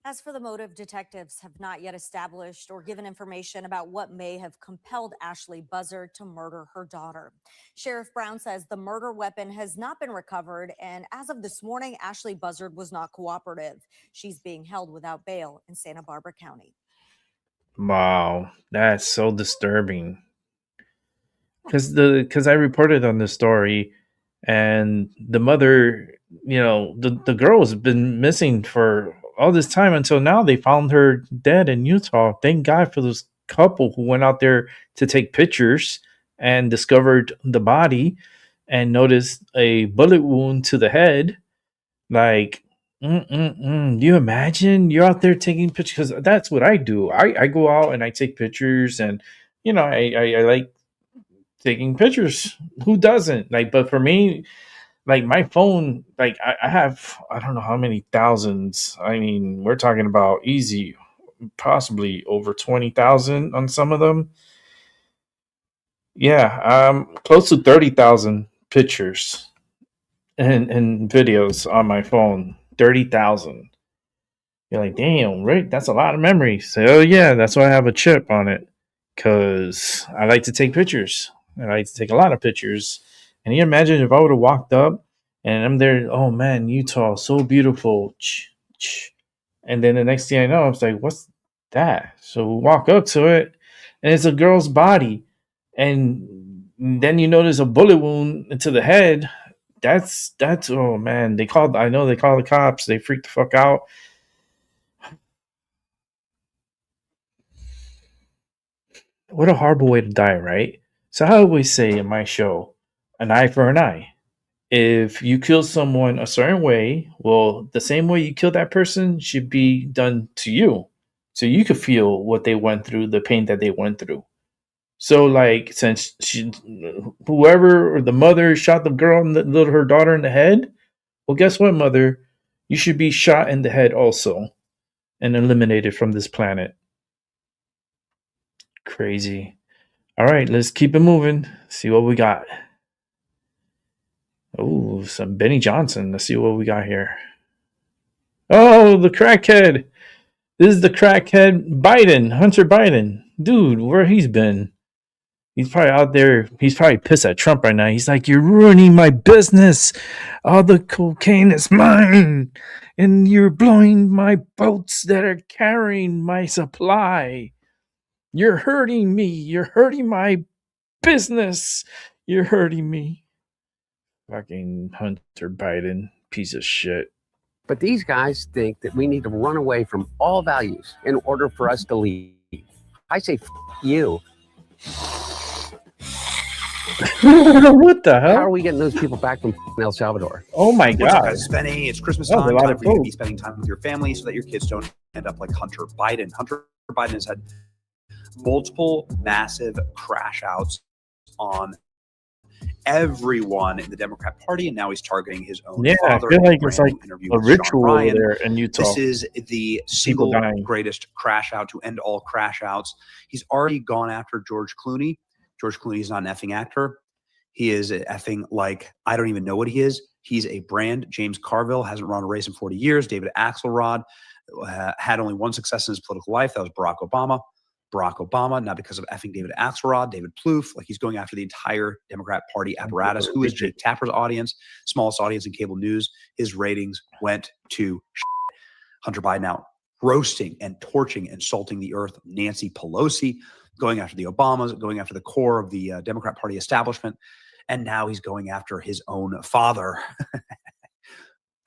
Speaker 19: As for the motive, detectives have not yet established or given information about what may have compelled Ashley Buzzard to murder her daughter. Sheriff Brown says the murder weapon has not been recovered, and as of this morning, Ashley Buzzard was not cooperative. She's being held without bail in Santa Barbara County.
Speaker 3: Wow, that's so disturbing. Because I reported on this story, and the mother, the girl has been missing for all this time until now. They found her dead in Utah. Thank God for this couple who went out there to take pictures and discovered the body and noticed a bullet wound to the head. Like, do you imagine you're out there taking pictures? Because that's what I do. I go out and I take pictures, and I like taking pictures. Who doesn't? Like, but for me, like my phone, like I have, I don't know how many thousands. I mean, we're talking about easy, possibly over 20,000 on some of them. Yeah, close to 30,000 pictures and videos on my phone. 30,000. You're like, damn, right? That's a lot of memory. So, oh yeah, that's why I have a chip on it, because I like to take pictures. I like to take a lot of pictures. And you imagine if I would have walked up and I'm there, oh man, Utah, so beautiful. And then the next thing I know, I was like, what's that? So we walk up to it, and it's a girl's body. And then you notice a bullet wound to the head. That's oh man. I know they called the cops. They freaked the fuck out. What a horrible way to die, right? So I always say in my show, an eye for an eye. If you kill someone a certain way, well, the same way you kill that person should be done to you. So you could feel what they went through, the pain that they went through. So, like, since whoever or the mother shot the girl and her daughter in the head, well, guess what, mother? You should be shot in the head also and eliminated from this planet. Crazy. All right, let's keep it moving. See what we got. Oh, some Benny Johnson. Let's see what we got here. Oh, the crackhead. This is the crackhead Biden, Hunter Biden. Dude, where he's been. He's probably out there. He's probably pissed at Trump right now. He's like, you're ruining my business. All the cocaine is mine. And you're blowing my boats that are carrying my supply. You're hurting me. You're hurting my business. You're hurting me. Fucking Hunter Biden. Piece of shit.
Speaker 21: But these guys think that we need to run away from all values in order for us to leave. I say, you.
Speaker 3: What the hell?
Speaker 21: How are we getting those people back from El Salvador?
Speaker 3: Oh my
Speaker 22: What's up,
Speaker 3: God.
Speaker 22: guys? It's Benny. It's Christmas
Speaker 3: That was
Speaker 22: time.
Speaker 3: a lot
Speaker 22: Time
Speaker 3: of
Speaker 22: for you to
Speaker 3: folks.
Speaker 22: be spending time with your family so that your kids don't end up like Hunter Biden. Hunter Biden has had multiple massive crash outs on everyone in the Democrat Party, and now he's targeting his own
Speaker 3: Yeah, I
Speaker 22: father.
Speaker 3: feel like
Speaker 22: in
Speaker 3: it's like
Speaker 22: interview
Speaker 3: a
Speaker 22: with Sean
Speaker 3: ritual over
Speaker 22: Ryan.
Speaker 3: there in Utah.
Speaker 22: This is the single
Speaker 3: dying.
Speaker 22: greatest crash out to end all crash outs. He's already gone after George Clooney. George Clooney is not an effing actor. He is effing like, I don't even know what he is. He's a brand. James Carville hasn't run a race in 40 years. David Axelrod had only one success in his political life. That was Barack Obama. Barack Obama, not because of effing David Axelrod, David Plouffe. Like, he's going after the entire Democrat Party apparatus. Who is Jake Tapper's audience? Smallest audience in cable news. His ratings went to shit. Hunter Biden out roasting and torching, insulting the earth. Nancy Pelosi, going after the Obamas, going after the core of the Democrat Party establishment. And now he's going after his own father.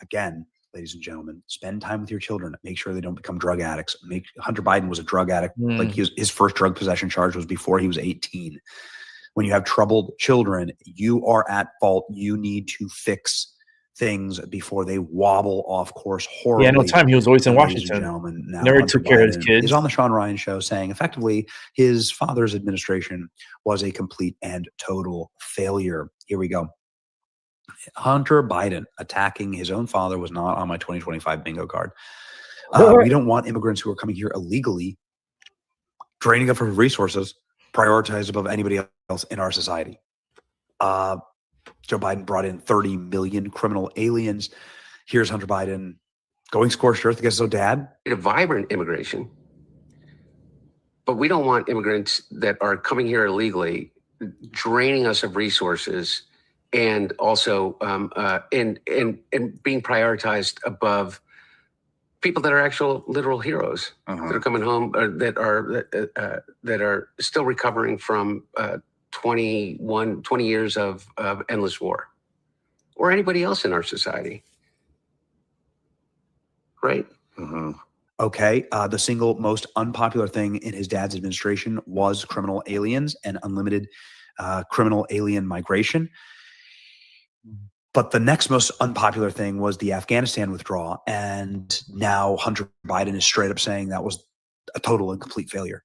Speaker 22: Again, ladies and gentlemen, spend time with your children. Make sure they don't become drug addicts. Hunter Biden was a drug addict. Like, his first drug possession charge was before he was 18. When you have troubled children, you are at fault. You need to fix things before they wobble off course horribly.
Speaker 3: Yeah, no time. He was always in
Speaker 22: Ladies and
Speaker 3: Washington.
Speaker 22: gentlemen, now
Speaker 3: Never
Speaker 22: Hunter
Speaker 3: took care of his
Speaker 22: Biden
Speaker 3: kids.
Speaker 22: is on the Sean Ryan show saying effectively his father's administration was a complete and total failure. Here we go. Hunter Biden attacking his own father was not on my 2025 bingo card. We don't want immigrants who are coming here illegally, draining us of resources, prioritized above anybody else in our society. Joe Biden brought in 30 million criminal aliens. Here's Hunter Biden going scorched earth against his own dad.
Speaker 21: A vibrant immigration, but we don't want immigrants that are coming here illegally, draining us of resources, and also and being prioritized above people that are actual literal heroes that are coming home, or that are still recovering from 20 years of endless war, or anybody else in our society, right?
Speaker 22: Okay, the single most unpopular thing in his dad's administration was criminal aliens and unlimited criminal alien migration. But the next most unpopular thing was the Afghanistan withdrawal. And now Hunter Biden is straight up saying that was a total and complete failure.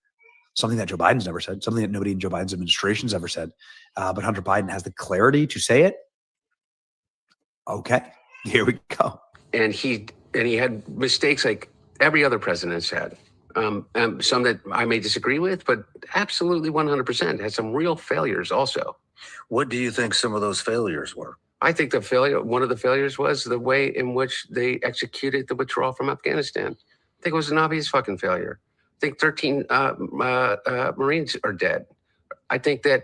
Speaker 22: Something that Joe Biden's never said, something that nobody in Joe Biden's administration's ever said. But Hunter Biden has the clarity to say it. Okay, here we go.
Speaker 21: And he had mistakes like every other president's had. Some that I may disagree with, but absolutely 100% had some real failures also.
Speaker 1: What do you think some of those failures were?
Speaker 21: I think one of the failures was the way in which they executed the withdrawal from Afghanistan. I think it was an obvious fucking failure. I think 13 Marines are dead. I think that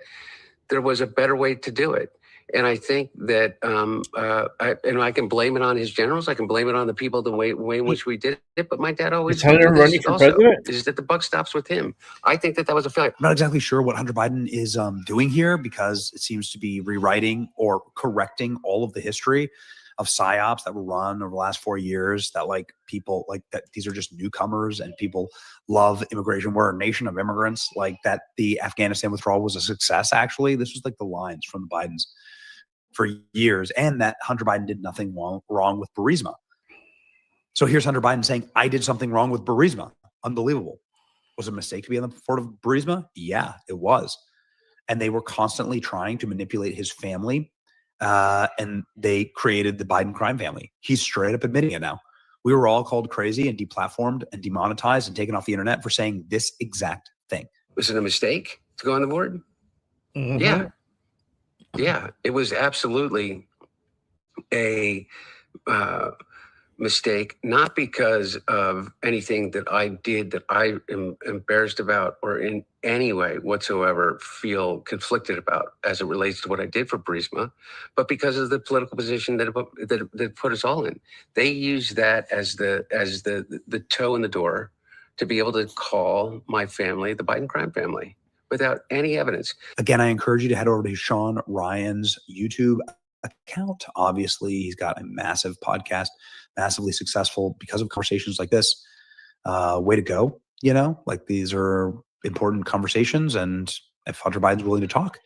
Speaker 21: there was a better way to do it. And I think that I can blame it on his generals. I can blame it on the people, the way in which we did it. But my dad always
Speaker 3: Is Hunter running for president?
Speaker 21: Is that the buck stops with him. I think that was a failure.
Speaker 22: I'm not exactly sure what Hunter Biden is doing here, because it seems to be rewriting or correcting all of the history of psyops that were run over the last 4 years, that like people like that these are just newcomers and people love immigration. We're a nation of immigrants, like that the Afghanistan withdrawal was a success. Actually, this was like the lines from the Bidens for years, and that Hunter Biden did nothing wrong with Burisma. So here's Hunter Biden saying, I did something wrong with Burisma. Unbelievable. Was it a mistake to be on the board of Burisma? Yeah, it was. And they were constantly trying to manipulate his family, and they created the Biden crime family. He's straight up admitting it now. We were all called crazy and deplatformed and demonetized and taken off the internet for saying this exact thing.
Speaker 21: Was it a mistake to go on the board? Yeah. Yeah, it was absolutely a mistake, not because of anything that I did that I am embarrassed about or in any way whatsoever feel conflicted about as it relates to what I did for Burisma, but because of the political position that put us all in. They used that as the toe in the door to be able to call my family the Biden crime family, without any evidence.
Speaker 22: Again, I encourage you to head over to Sean Ryan's YouTube account. Obviously, he's got a massive podcast, massively successful because of conversations like this. Way to go. Like these are important conversations. And if Hunter Biden's willing to talk,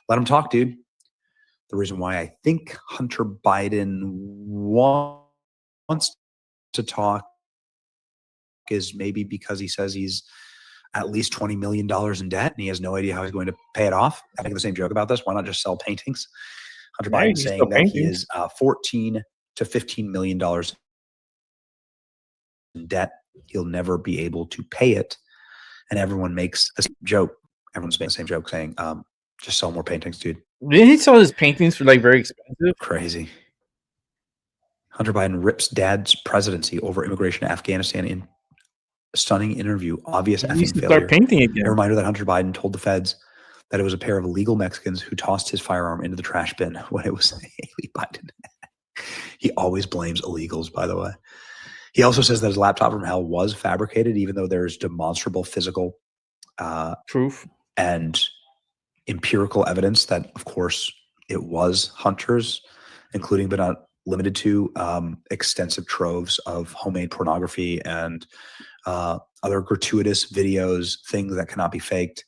Speaker 22: let him talk, dude. The reason why I think Hunter Biden wants to talk is maybe because he says he's at least $20 million in debt, and he has no idea how he's going to pay it off. I make the same joke about this. Why not just sell paintings? Hunter Biden saying that he is $14 to $15 million in debt. He'll never be able to pay it. And everyone makes a joke. Everyone's making the same joke saying, just sell more paintings, dude.
Speaker 3: Didn't he sell his paintings for like very expensive?
Speaker 22: Crazy. Hunter Biden rips dad's presidency over immigration to Afghanistan in stunning interview, obvious effing failure.
Speaker 3: Start painting again.
Speaker 22: A reminder that Hunter Biden told the feds that it was a pair of illegal Mexicans who tossed his firearm into the trash bin when it was Haley Biden. He always blames illegals, by the way. He also says that his laptop from hell was fabricated, even though there's demonstrable physical
Speaker 3: proof
Speaker 22: and empirical evidence that, of course, it was Hunter's, including but not limited to extensive troves of homemade pornography and other gratuitous videos, things that cannot be faked.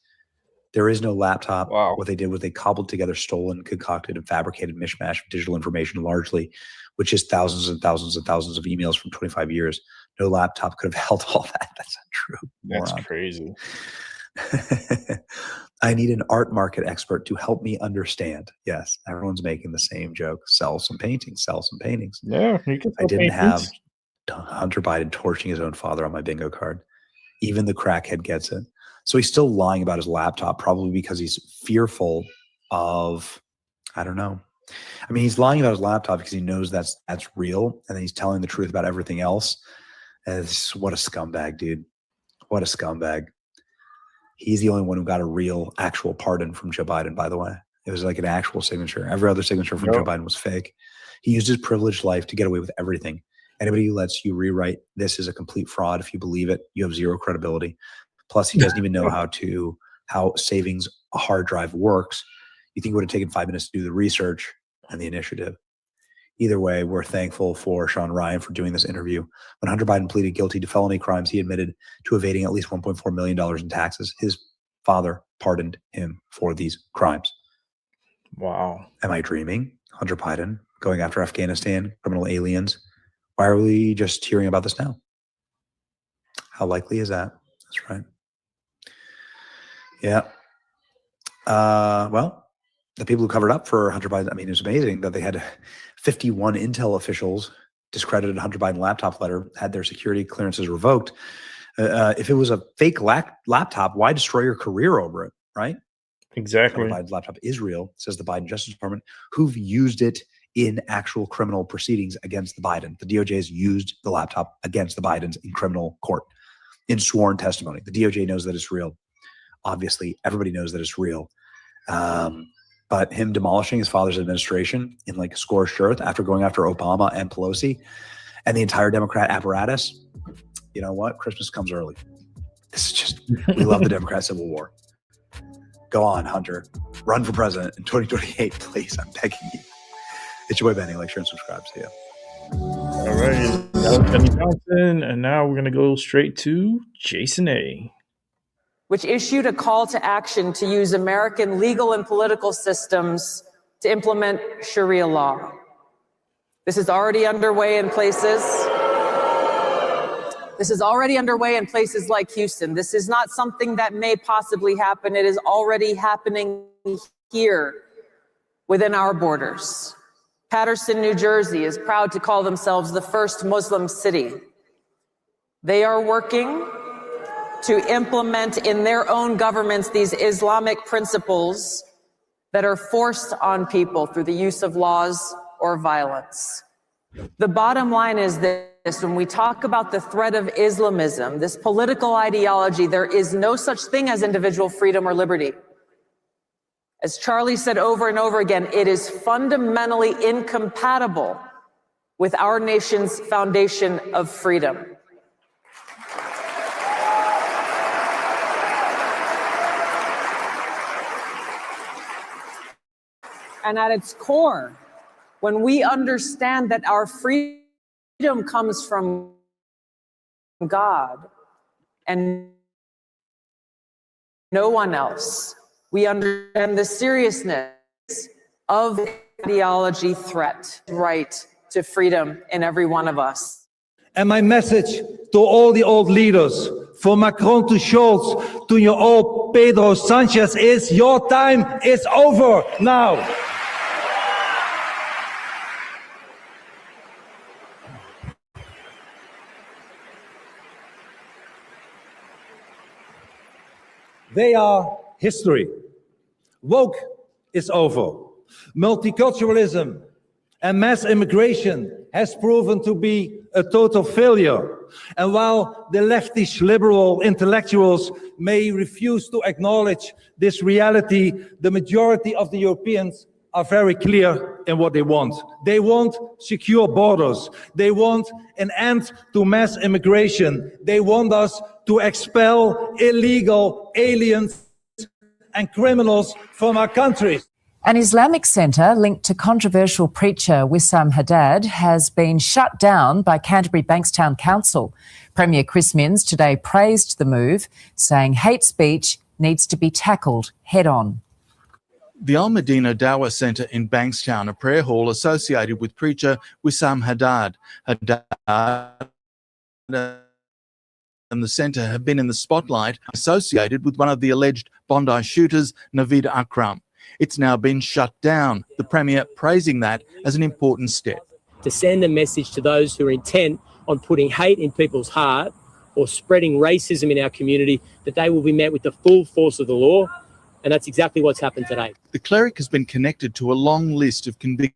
Speaker 22: There is no laptop. Wow. What they did was they cobbled together stolen, concocted, and fabricated mishmash of digital information largely, which is thousands and thousands and thousands of emails from 25 years. No laptop could have held all that. That's not true.
Speaker 3: That's
Speaker 22: moron.
Speaker 3: crazy.
Speaker 22: I need an art market expert to help me understand. Yes, everyone's making the same joke. Sell some paintings. Sell some paintings.
Speaker 3: Yeah, you can
Speaker 22: I didn't have Hunter Biden torching his own father on my bingo card. Even the crackhead gets it. So he's still lying about his laptop, probably because he's fearful of, I don't know. I mean, he's lying about his laptop because he knows that's real, and then he's telling the truth about everything else. And what a scumbag, dude. What a scumbag. He's the only one who got a real, actual pardon from Joe Biden, by the way. It was like an actual signature. Every other signature from Joe Biden was fake. He used his privileged life to get away with everything. Anybody who lets you rewrite this is a complete fraud. If you believe it, you have zero credibility. Plus, he doesn't even know how savings a hard drive works. You think it would have taken 5 minutes to do the research and the initiative. Either way, we're thankful for Sean Ryan for doing this interview. When Hunter Biden pleaded guilty to felony crimes, he admitted to evading at least $1.4 million in taxes. His father pardoned him for these crimes.
Speaker 3: Wow.
Speaker 22: Am I dreaming? Hunter Biden going after Afghanistan, criminal aliens. Why are we just hearing about this now? How likely is that? That's right. Yeah. Well, the people who covered up for Hunter Biden, I mean, it's amazing that they had 51 Intel officials discredited Hunter Biden laptop letter, had their security clearances revoked. If it was a fake laptop, why destroy your career over it, right?
Speaker 3: Exactly.
Speaker 22: Hunter Biden's laptop is real, says the Biden Justice Department, who've used it in actual criminal proceedings against the Biden. The DOJ has used the laptop against the Bidens in criminal court, in sworn testimony. The DOJ knows that it's real. Obviously, everybody knows that it's real. But him demolishing his father's administration in like scorched earth after going after Obama and Pelosi and the entire Democrat apparatus, you know what? Christmas comes early. This is just, we love the Democrat Civil War. Go on, Hunter. Run for president in 2028, please. I'm begging you. It's your boy Benny. Like, share, and subscribe. See ya.
Speaker 3: All right. That was Benny Johnson. And now we're going to go straight to Jason A.,
Speaker 2: which issued a call to action to use American legal and political systems to implement Sharia law. This is already underway in places. This is already underway in places like Houston. This is not something that may possibly happen. It is already happening here within our borders. Paterson, New Jersey is proud to call themselves the first Muslim city. They are working to implement in their own governments these Islamic principles that are forced on people through the use of laws or violence. The bottom line is this: when we talk about the threat of Islamism, this political ideology, there is no such thing as individual freedom or liberty. As Charlie said over and over again, it is fundamentally incompatible with our nation's foundation of freedom. And at its core, when we understand that our freedom comes from God and no one else, we understand the seriousness of the ideology threat, right to freedom in every one of us.
Speaker 5: And my message to all the old leaders, from Macron to Scholz to your old Pedro Sanchez, is your time is over now. They are history. Woke is over. Multiculturalism and mass immigration has proven to be a total failure. And while the leftish liberal intellectuals may refuse to acknowledge this reality, the majority of the Europeans are very clear in what they want. They want secure borders. They want an end to mass immigration. They want us to expel illegal aliens and criminals from our countries.
Speaker 23: An Islamic centre linked to controversial preacher Wissam Haddad has been shut down by Canterbury Bankstown Council. Premier Chris Minns today praised the move, saying hate speech needs to be tackled head-on.
Speaker 24: The Al Medina Dawah Centre in Bankstown, a prayer hall associated with preacher Wissam Haddad. Haddad and the centre have been in the spotlight associated with one of the alleged Bondi shooters, Naveed Akram. It's now been shut down, the Premier praising that as an important step.
Speaker 25: To send a message to those who are intent on putting hate in people's heart or spreading racism in our community, that they will be met with the full force of the law. And that's exactly what's happened today.
Speaker 24: The cleric has been connected to a long list of convicted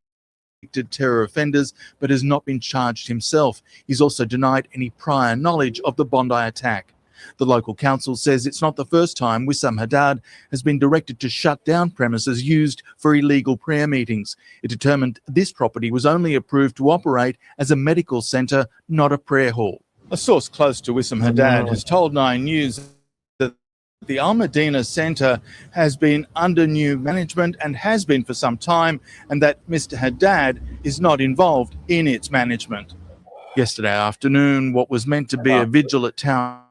Speaker 24: terror offenders, but has not been charged himself. He's also denied any prior knowledge of the Bondi attack. The local council says it's not the first time Wissam Haddad has been directed to shut down premises used for illegal prayer meetings. It determined this property was only approved to operate as a medical centre, not a prayer hall. A source close to Wissam Haddad has told 9 News that the Al Medina Centre has been under new management and has been for some time, and that Mr. Haddad is not involved in its management. Yesterday afternoon, what was meant to be a vigil at Town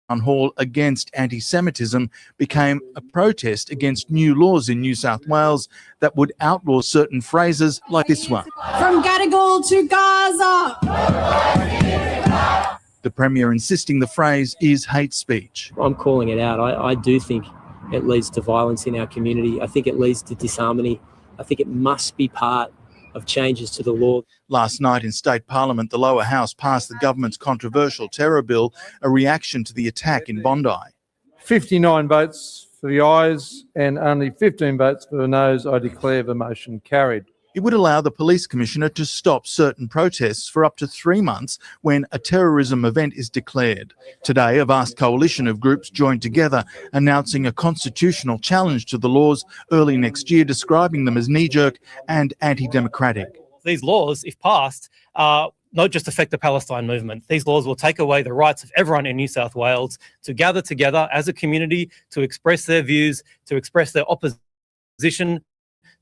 Speaker 24: Hall against anti-Semitism became a protest against new laws in New South Wales that would outlaw certain phrases like this one.
Speaker 8: From Gadigal to Gaza.
Speaker 24: The Premier insisting the phrase is hate speech.
Speaker 25: I'm calling it out. I do think it leads to violence in our community. I think it leads to disharmony. I think it must be part of changes to the law.
Speaker 24: Last night in State Parliament, the lower house passed the government's controversial terror bill, a reaction to the attack in Bondi.
Speaker 9: 59 votes for the ayes and only 15 votes for the noes. I declare the motion carried.
Speaker 24: It would allow the police commissioner to stop certain protests for up to 3 months when a terrorism event is declared. Today, a vast coalition of groups joined together, announcing a constitutional challenge to the laws early next year, describing them as knee-jerk and anti-democratic.
Speaker 10: These laws, if passed, not just affect the Palestine movement. These laws will take away the rights of everyone in New South Wales to gather together as a community, to express their views, to express their opposition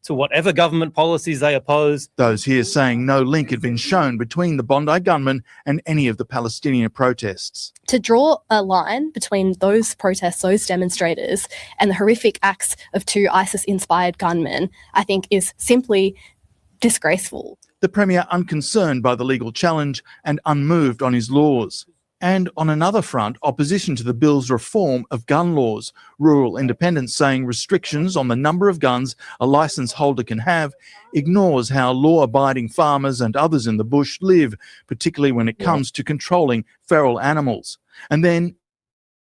Speaker 10: to whatever government policies they oppose.
Speaker 24: Those here saying no link had been shown between the Bondi gunmen and any of the Palestinian protests.
Speaker 12: To draw a line between those protests, those demonstrators, and the horrific acts of 2 ISIS-inspired gunmen, I think is simply disgraceful.
Speaker 24: The Premier unconcerned by the legal challenge and unmoved on his laws. And on another front, opposition to the bill's reform of gun laws. Rural independents saying restrictions on the number of guns a licence holder can have ignores how law-abiding farmers and others in the bush live, particularly when it comes to controlling feral animals. And then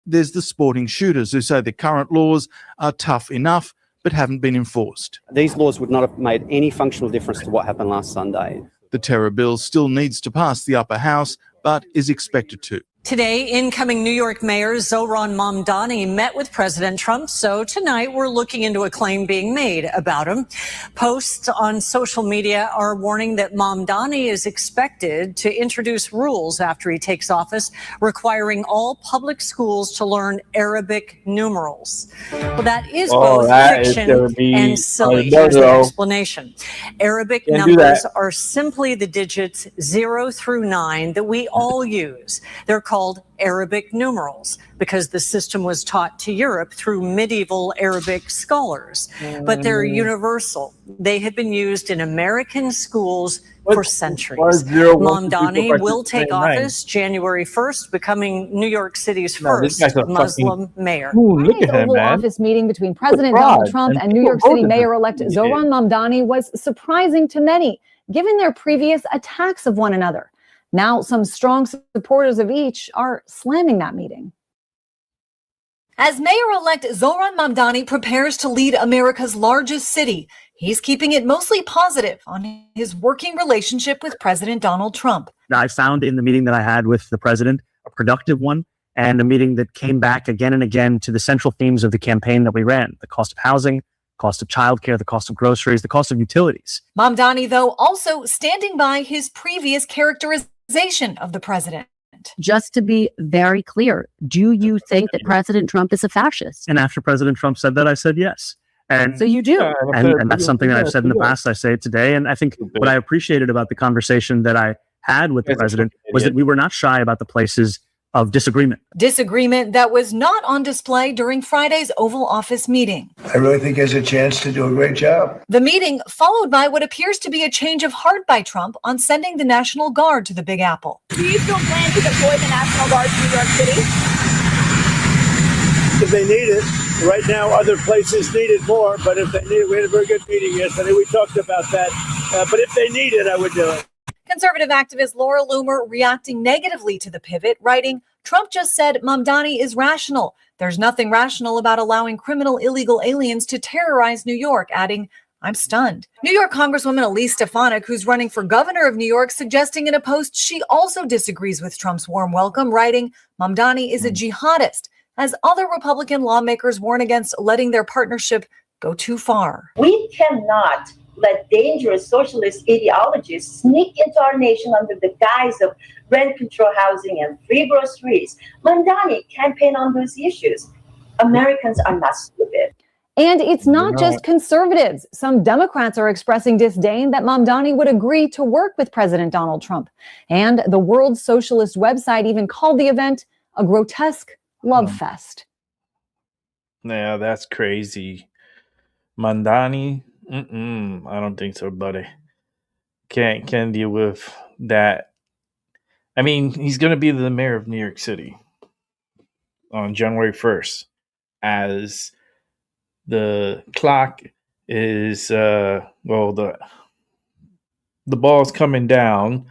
Speaker 24: there's the sporting shooters who say the current laws are tough enough but haven't been enforced.
Speaker 13: These laws would not have made any functional difference to what happened last Sunday.
Speaker 24: The terror bill still needs to pass the upper house, but is expected to.
Speaker 26: Today, incoming New York Mayor Zohran Mamdani met with President Trump. So tonight, we're looking into a claim being made about him. Posts on social media are warning that Mamdani is expected to introduce rules after he takes office, requiring all public schools to learn Arabic numerals. Well, that is both fiction and silly. Here's the explanation. Arabic numbers are simply the digits 0 through 9 that we all use. They're called Arabic numerals because the system was taught to Europe through medieval Arabic scholars. But they're universal. They have been used in American schools for centuries. Mamdani will take office January 1st, becoming New York City's first Muslim mayor.
Speaker 27: Today's Oval Office meeting between President Donald Trump and New York City Mayor-elect Zohran Mamdani was surprising to many, given their previous attacks of one another. Now, some strong supporters of each are slamming that meeting.
Speaker 28: As Mayor-elect Zohran Mamdani prepares to lead America's largest city, he's keeping it mostly positive on his working relationship with President Donald Trump.
Speaker 29: I found in the meeting that I had with the president a productive one, and a meeting that came back again and again to the central themes of the campaign that we ran: the cost of housing, cost of childcare, the cost of groceries, the cost of utilities.
Speaker 28: Mamdani, though, also standing by his previous characterization of the president.
Speaker 30: Just to be very clear, do you think that President Trump is a fascist?
Speaker 29: And after President Trump said that, I said yes. And
Speaker 30: so you do.
Speaker 29: And that's something that I've said in the past. I say it today. And I think what I appreciated about the conversation that I had with the president was that we were not shy about the places of disagreement.
Speaker 28: Disagreement that was not on display during Friday's Oval Office meeting.
Speaker 11: I really think he has a chance to do a great job.
Speaker 28: The meeting followed by what appears to be a change of heart by Trump on sending the National Guard to the Big Apple.
Speaker 14: Do you still plan to deploy the National Guard to New York City?
Speaker 11: If they need it. Right now, other places need it more, but if they need it, we had a very good meeting yesterday. We talked about that. But if they need it, I would do it.
Speaker 28: Conservative activist Laura Loomer reacting negatively to the pivot, writing, Trump just said Mamdani is rational. There's nothing rational about allowing criminal illegal aliens to terrorize New York, adding, I'm stunned. New York Congresswoman Elise Stefanik, who's running for governor of New York, suggesting in a post she also disagrees with Trump's warm welcome, writing, Mamdani is a jihadist, as other Republican lawmakers warn against letting their partnership go too far.
Speaker 1: We cannot let dangerous socialist ideologies sneak into our nation under the guise of rent control housing and free groceries. Mamdani campaigned on those issues. Americans are not stupid.
Speaker 27: And it's not just conservatives. Some Democrats are expressing disdain that Mamdani would agree to work with President Donald Trump. And the World Socialist website even called the event a grotesque love fest.
Speaker 3: Yeah, that's crazy. Mamdani, I don't think so, buddy. Can't deal with that. I mean, he's going to be the mayor of New York City on January 1st as the clock is the ball's coming down,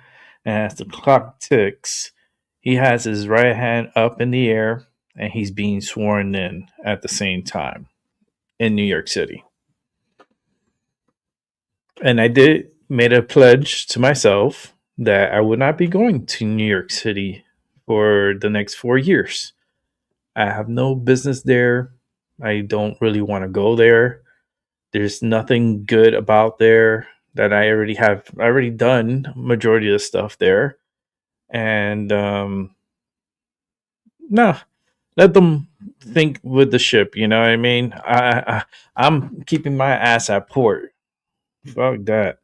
Speaker 3: and as the clock ticks, he has his right hand up in the air and he's being sworn in at the same time in New York City. And I made a pledge to myself that I would not be going to New York City for the next 4 years. I have no business there. I don't really want to go there. There's nothing good about there that I already done majority of the stuff there. And no, let them think with the ship, you know what I mean? I'm keeping my ass at port. Fuck that.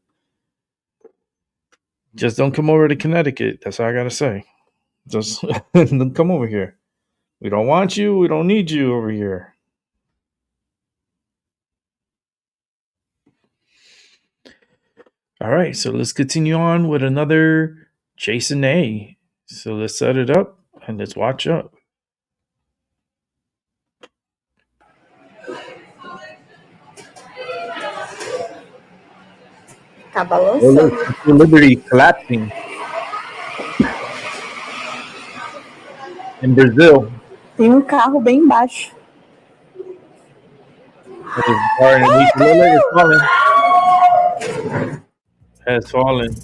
Speaker 3: Just don't come over to Connecticut. That's all I gotta say. Just don't come over here. We don't want you. We don't need you over here. All right, so let's continue on with another Jason A. So let's set it up and let's watch up.
Speaker 4: Tá balançando.
Speaker 3: Liberty collapsing in Brazil.
Speaker 4: Tem carro bem embaixo.
Speaker 3: Has fallen.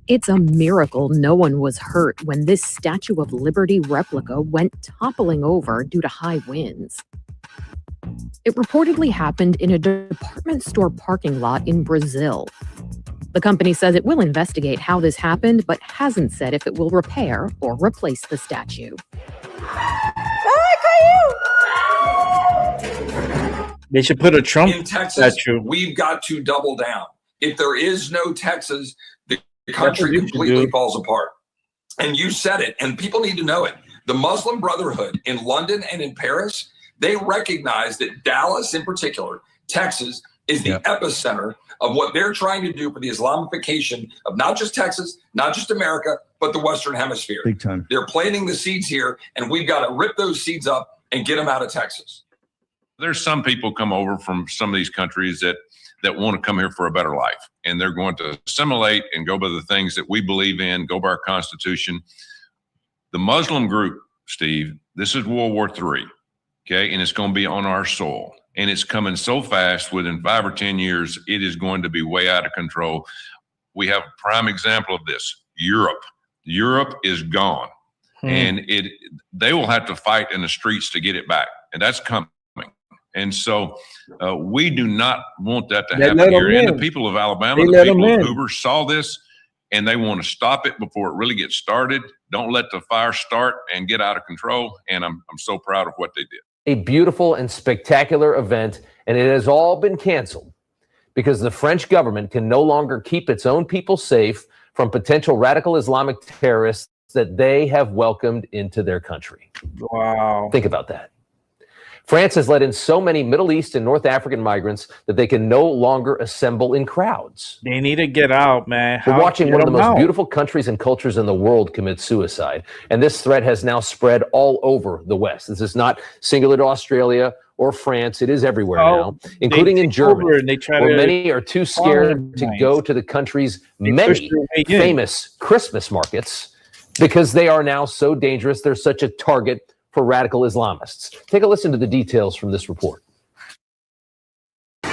Speaker 6: It's a miracle no one was hurt when this Statue of Liberty replica went toppling over due to high winds. It reportedly happened in a department store parking lot in Brazil. The company says it will investigate how this happened, but hasn't said if it will repair or replace the statue.
Speaker 3: They should put a Trump
Speaker 7: in Texas.
Speaker 3: statue.
Speaker 7: We've got to double down. If there is no Texas, the country completely falls apart. And you said it, and people need to know it. The Muslim Brotherhood in London and in Paris, they recognize that Dallas, in particular, Texas, is the epicenter of what they're trying to do for the Islamification of not just Texas, not just America, but the Western Hemisphere.
Speaker 15: Big time.
Speaker 7: They're planting the seeds here, and we've got to rip those seeds up and get them out of Texas.
Speaker 16: There's some people come over from some of these countries that want to come here for a better life, and they're going to assimilate and go by the things that we believe in, go by our Constitution. The Muslim group, Steve, this is World War III, okay, and it's going to be on our soil, and it's coming so fast. Within 5 or 10 years, it is going to be way out of control. We have a prime example of this: Europe. Europe is gone, and they will have to fight in the streets to get it back, and that's coming. And so we do not want that to happen here. And the people of Alabama, the people of Hoover saw this, and they want to stop it before it really gets started. Don't let the fire start and get out of control. And I'm so proud of what they did.
Speaker 17: A beautiful and spectacular event, and it has all been canceled because the French government can no longer keep its own people safe from potential radical Islamic terrorists that they have welcomed into their country.
Speaker 3: Wow.
Speaker 17: Think about that. France has let in so many Middle East and North African migrants that they can no longer assemble in crowds.
Speaker 3: They need to get out, man.
Speaker 17: We're watching one of the most beautiful countries and cultures in the world commit suicide. And this threat has now spread all over the West. This is not singular to Australia or France. It is everywhere now, including in Germany, where many are too scared to go to the country's many famous Christmas markets because they are now so dangerous. They're such a target for radical Islamists. Take a listen to the details from this report.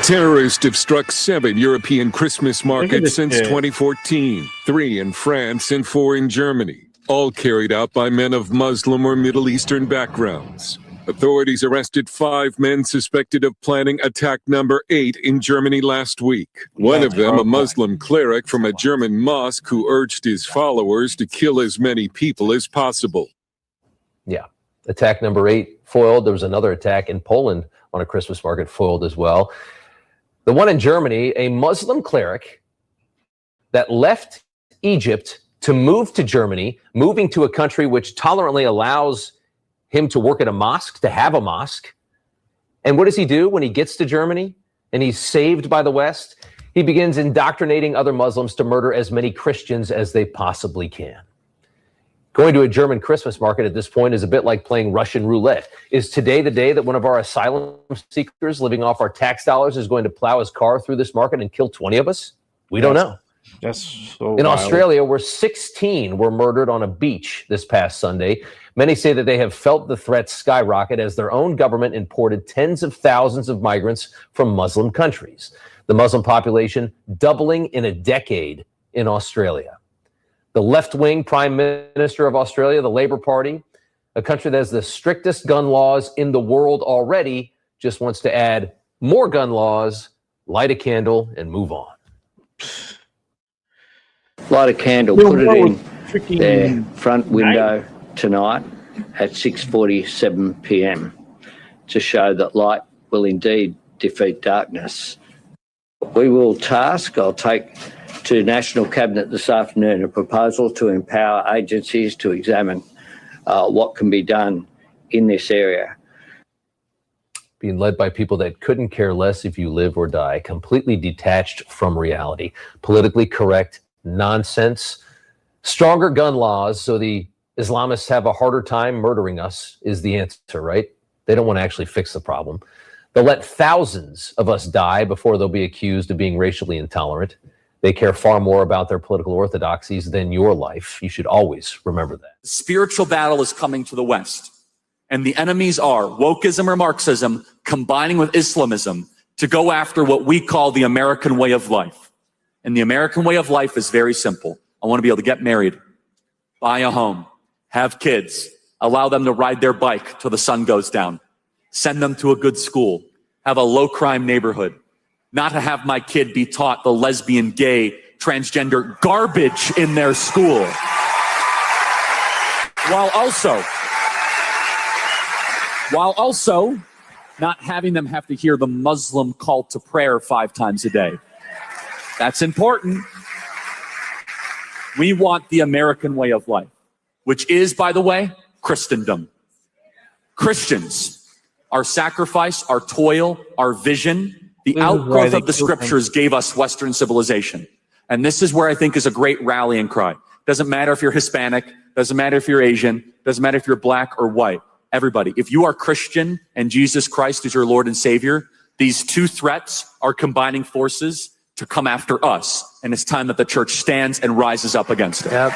Speaker 2: Terrorists have struck 7 European Christmas markets since 2014, 3 in France and 4 in Germany, all carried out by men of Muslim or Middle Eastern backgrounds. Authorities arrested 5 men suspected of planning attack number 8 in Germany last week. One of them, a Muslim cleric from a German mosque who urged his followers to kill as many people as possible.
Speaker 17: Yeah, attack number 8 foiled. There was another attack in Poland on a Christmas market foiled as well. The one in Germany, a Muslim cleric that left Egypt to move to Germany, moving to a country which tolerantly allows him to work at a mosque, to have a mosque. And what does he do when he gets to Germany and he's saved by the West? He begins indoctrinating other Muslims to murder as many Christians as they possibly can. Going to a German Christmas market at this point is a bit like playing Russian roulette. Is today the day that one of our asylum seekers living off our tax dollars is going to plow his car through this market and kill 20 of us? We don't know.
Speaker 3: That's so
Speaker 17: In
Speaker 3: wild.
Speaker 17: Australia, where 16 were murdered on a beach this past Sunday, many say that they have felt the threat skyrocket as their own government imported tens of thousands of migrants from Muslim countries. The Muslim population doubling in a decade in Australia. The left-wing Prime Minister of Australia, the Labour Party, a country that has the strictest gun laws in the world already, just wants to add more gun laws, light a candle, and move on.
Speaker 5: Light a candle, put it in their front window tonight at 6:47 p.m. to show that light will indeed defeat darkness. We will I'll take to National Cabinet this afternoon a proposal to empower agencies to examine what can be done in this area.
Speaker 17: Being led by people that couldn't care less if you live or die, completely detached from reality, politically correct nonsense, stronger gun laws so the Islamists have a harder time murdering us is the answer, right? They don't want to actually fix the problem. They'll let thousands of us die before they'll be accused of being racially intolerant. They care far more about their political orthodoxies than your life. You should always remember that.
Speaker 8: The spiritual battle is coming to the West, and the enemies are wokeism or Marxism combining with Islamism to go after what we call the American way of life. And the American way of life is very simple. I want to be able to get married, buy a home, have kids, allow them to ride their bike till the sun goes down, send them to a good school, have a low crime neighborhood, not to have my kid be taught the lesbian, gay, transgender garbage in their school, while also not having them have to hear the Muslim call to prayer 5 times a day. That's important. We want the American way of life, which is, by the way, Christendom. Christians, our sacrifice, our toil, our vision, the outgrowth of the scriptures gave us Western civilization. And this is where I think is a great rallying cry. Doesn't matter if you're Hispanic, doesn't matter if you're Asian, doesn't matter if you're black or white. Everybody, if you are Christian and Jesus Christ is your Lord and Savior, these two threats are combining forces to come after us. And it's time that the church stands and rises up against it.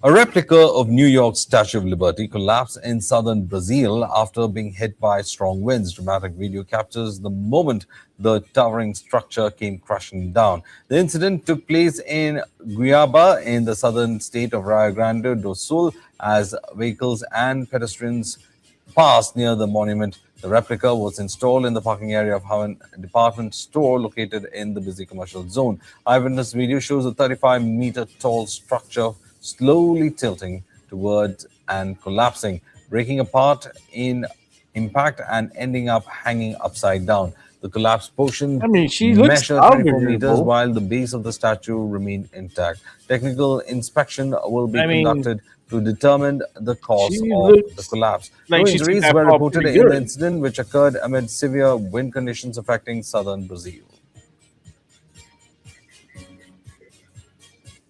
Speaker 15: A replica of New York's Statue of Liberty collapsed in southern Brazil after being hit by strong winds. Dramatic video captures the moment the towering structure came crashing down. The incident took place in Guiaba in the southern state of Rio Grande do Sul as vehicles and pedestrians passed near the monument. The replica was installed in the parking area of a department store located in the busy commercial zone. Eyewitness video shows a 35-meter tall structure slowly tilting towards and collapsing, breaking apart in impact and ending up hanging upside down. The collapsed portion measured 24 meters while the base of the statue remained intact. Technical inspection will be conducted to determine the cause of the collapse. No injuries were reported in the incident, which occurred amid severe wind conditions affecting southern Brazil.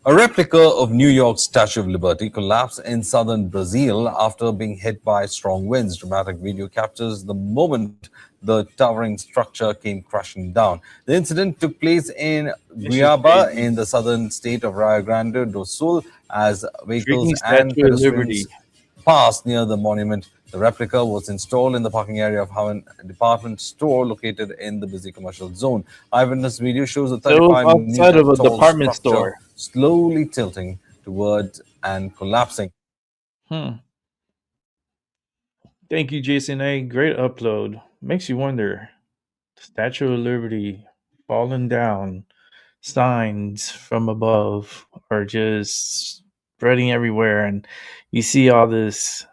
Speaker 15: A replica of New York's Statue of Liberty collapsed in southern Brazil after being hit by strong winds. Dramatic video captures the moment the towering structure came crashing down. The incident took place in Guiaba in the southern state of Rio Grande do Sul as vehicles and pedestrians passed near the monument. The replica was installed in the parking area of a department store located in the busy commercial zone. Eyewitness video shows a
Speaker 3: It was
Speaker 15: 35
Speaker 3: outside
Speaker 15: meter
Speaker 3: of a
Speaker 15: tall
Speaker 3: department
Speaker 15: structure
Speaker 3: store.
Speaker 15: slowly tilting toward and collapsing.
Speaker 3: Thank you, Jason A. Great upload. Makes you wonder. Statue of Liberty falling down, signs from above are just spreading everywhere, and you see all this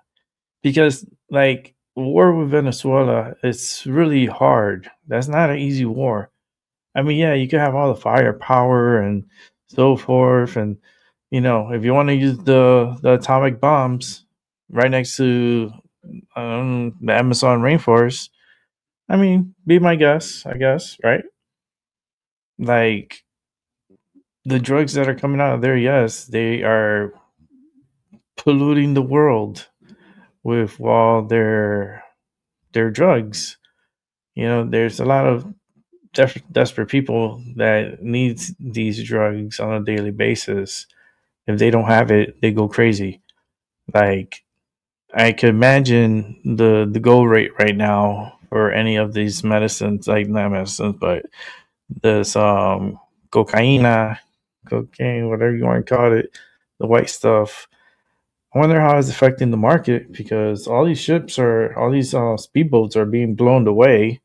Speaker 3: because, like, war with Venezuela, it's really hard. That's not an easy war. I mean, yeah, you can have all the firepower and so forth, and if you want to use the atomic bombs right next to the Amazon rainforest, I mean, be my guest, I guess, right? Like the drugs that are coming out of there, yes, they are polluting the world with all their drugs. There's a lot of desperate people that needs these drugs on a daily basis. If they don't have it, they go crazy. Like I could imagine the goal rate right now for any of these medicines, like not medicines, but this cocaine, whatever you want to call it, the white stuff. I wonder how it's affecting the market because all these speedboats are being blown away.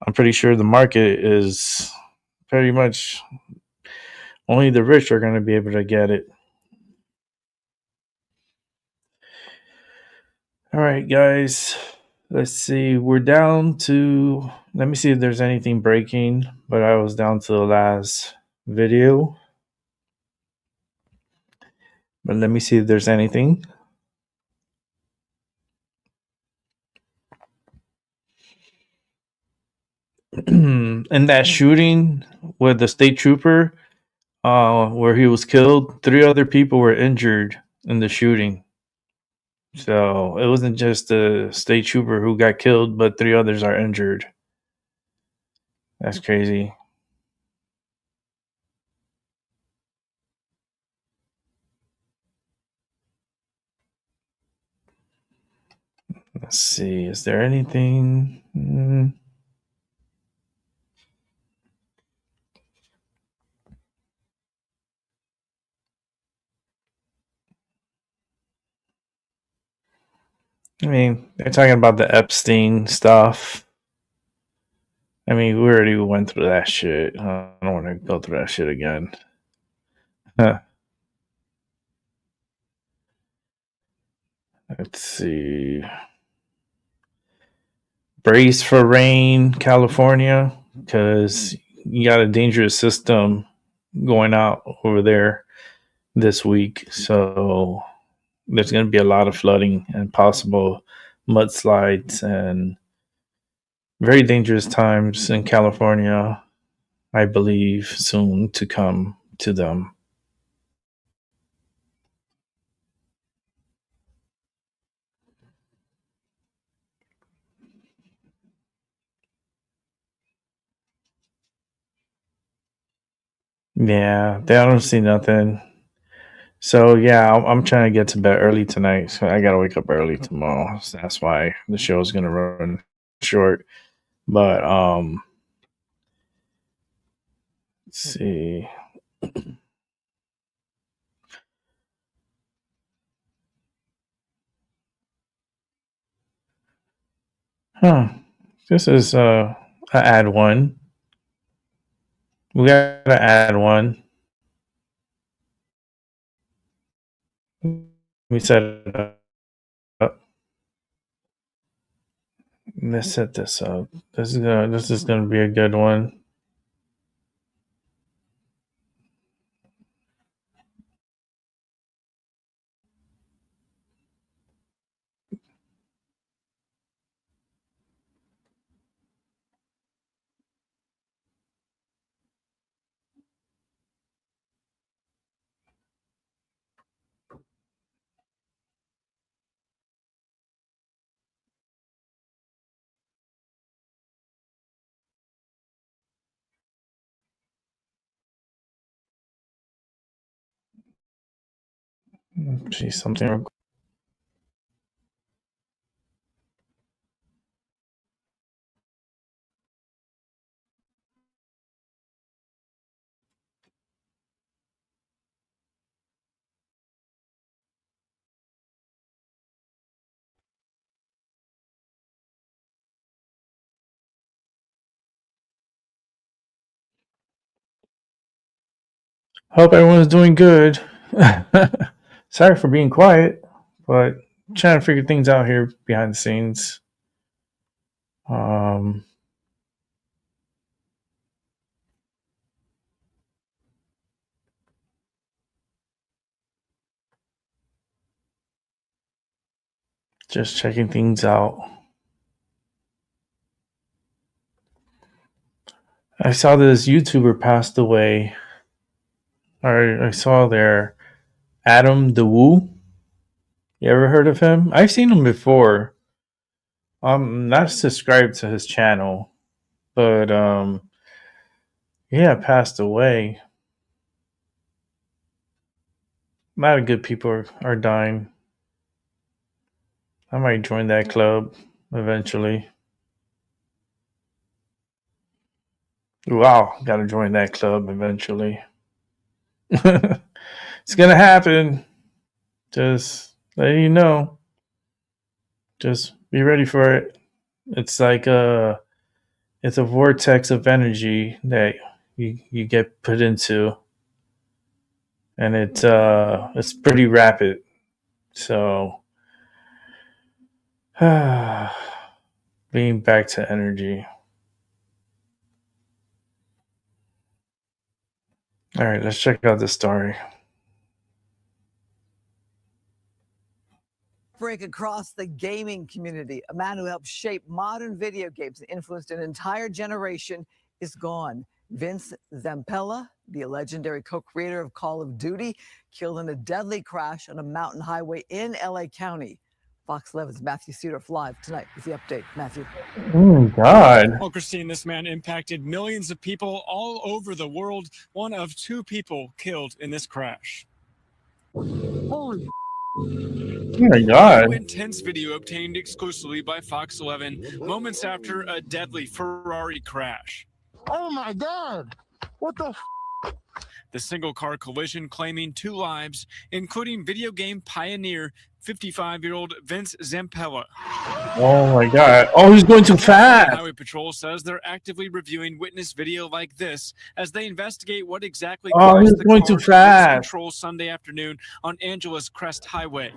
Speaker 3: I'm pretty sure the market is pretty much only the rich are going to be able to get it. All right, guys. Let's see. We're down to. Let me see if there's anything breaking. But I was down to the last video. But let me see if there's anything. In that shooting with the state trooper, where he was killed, 3 other people were injured in the shooting. So it wasn't just the state trooper who got killed, but 3 others are injured. That's crazy. Let's see. Is there anything? I mean, they're talking about the Epstein stuff. I mean, we already went through that shit. I don't want to go through that shit again. Let's see. Brace for rain, California, because you got a dangerous system going out over there this week. So there's going to be a lot of flooding and possible mudslides and very dangerous times in California, I believe, soon to come to them. Yeah, they don't see nothing. So yeah, I'm trying to get to bed early tonight. So I gotta wake up early tomorrow. So that's why the show is gonna run short. But let's see. Huh. This is add one. We gotta add one. We set it up. Let's set this up. This is gonna be a good one. See something. Hope everyone's doing good. Sorry for being quiet, but trying to figure things out here behind the scenes. Just checking things out. I saw this YouTuber passed away. Or I saw there Adam the Woo. You ever heard of him? I've seen him before. I'm not subscribed to his channel, but yeah, passed away. A lot of good people are dying. I might join that club eventually. Wow, gotta join that club eventually. It's gonna happen. Just letting you know. Just be ready for it. It's like it's a vortex of energy that you get put into, and it's pretty rapid. So being back to energy. All right, let's check out this story.
Speaker 9: Break across the gaming community. A man who helped shape modern video games and influenced an entire generation is gone. Vince Zampella, the legendary co-creator of Call of Duty, killed in a deadly crash on a mountain highway in LA County. Fox 11's Matthew Seedorf live tonight with the update. Matthew.
Speaker 3: Oh my God.
Speaker 10: Well, Christine, this man impacted millions of people all over the world. One of two people killed in this crash.
Speaker 9: Holy.
Speaker 3: Oh my God.
Speaker 10: Intense video obtained exclusively by Fox 11 moments after a deadly Ferrari crash.
Speaker 9: Oh my God. What the
Speaker 10: The single car collision claiming 2 lives, including video game pioneer 55-year-old Vince Zampella.
Speaker 3: Oh my God. Oh, he's going too fast.
Speaker 10: Highway Patrol says they're actively reviewing witness video like this as they investigate what exactly
Speaker 3: Oh,
Speaker 10: caused
Speaker 3: he's
Speaker 10: the
Speaker 3: going
Speaker 10: car
Speaker 3: too
Speaker 10: to lose
Speaker 3: fast.
Speaker 10: control Sunday afternoon on Angeles Crest Highway.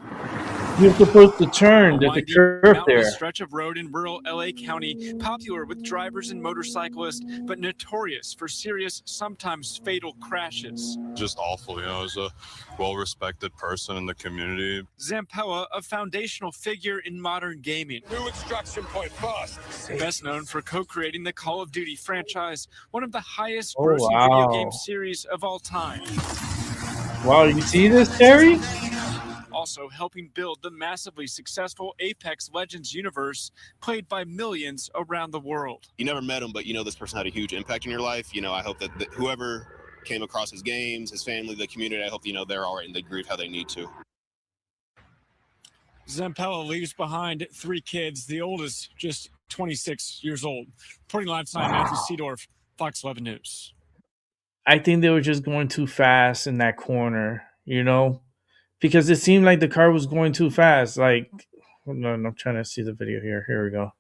Speaker 3: You're supposed to turn. There's a
Speaker 10: Winding,
Speaker 3: curve
Speaker 10: mountainous
Speaker 3: there.
Speaker 10: stretch of road in rural LA County, popular with drivers and motorcyclists, but notorious for serious, sometimes fatal crashes.
Speaker 12: Just awful, as a well-respected person in the community.
Speaker 10: Zampella, a foundational figure in modern gaming.
Speaker 12: New extraction point fast.
Speaker 10: Best known for co-creating the Call of Duty franchise, one of the highest
Speaker 3: Oh,
Speaker 10: grossing
Speaker 3: wow.
Speaker 10: video game series of all time.
Speaker 3: Wow, you see this, Terry?
Speaker 10: Also helping build the massively successful Apex Legends universe, played by millions around the world.
Speaker 18: You never met him, but this person had a huge impact in your life. I hope that whoever came across his games, his family, the community, I hope, they're all right and they grieve how they need to.
Speaker 10: Zampella leaves behind 3 kids, the oldest just 26 years old. Reporting live tonight, Matthew Seedorf, Fox 11 News.
Speaker 3: I think they were just going too fast in that corner, because it seemed like the car was going too fast. Like, no, I'm trying to see the video here. Here we go.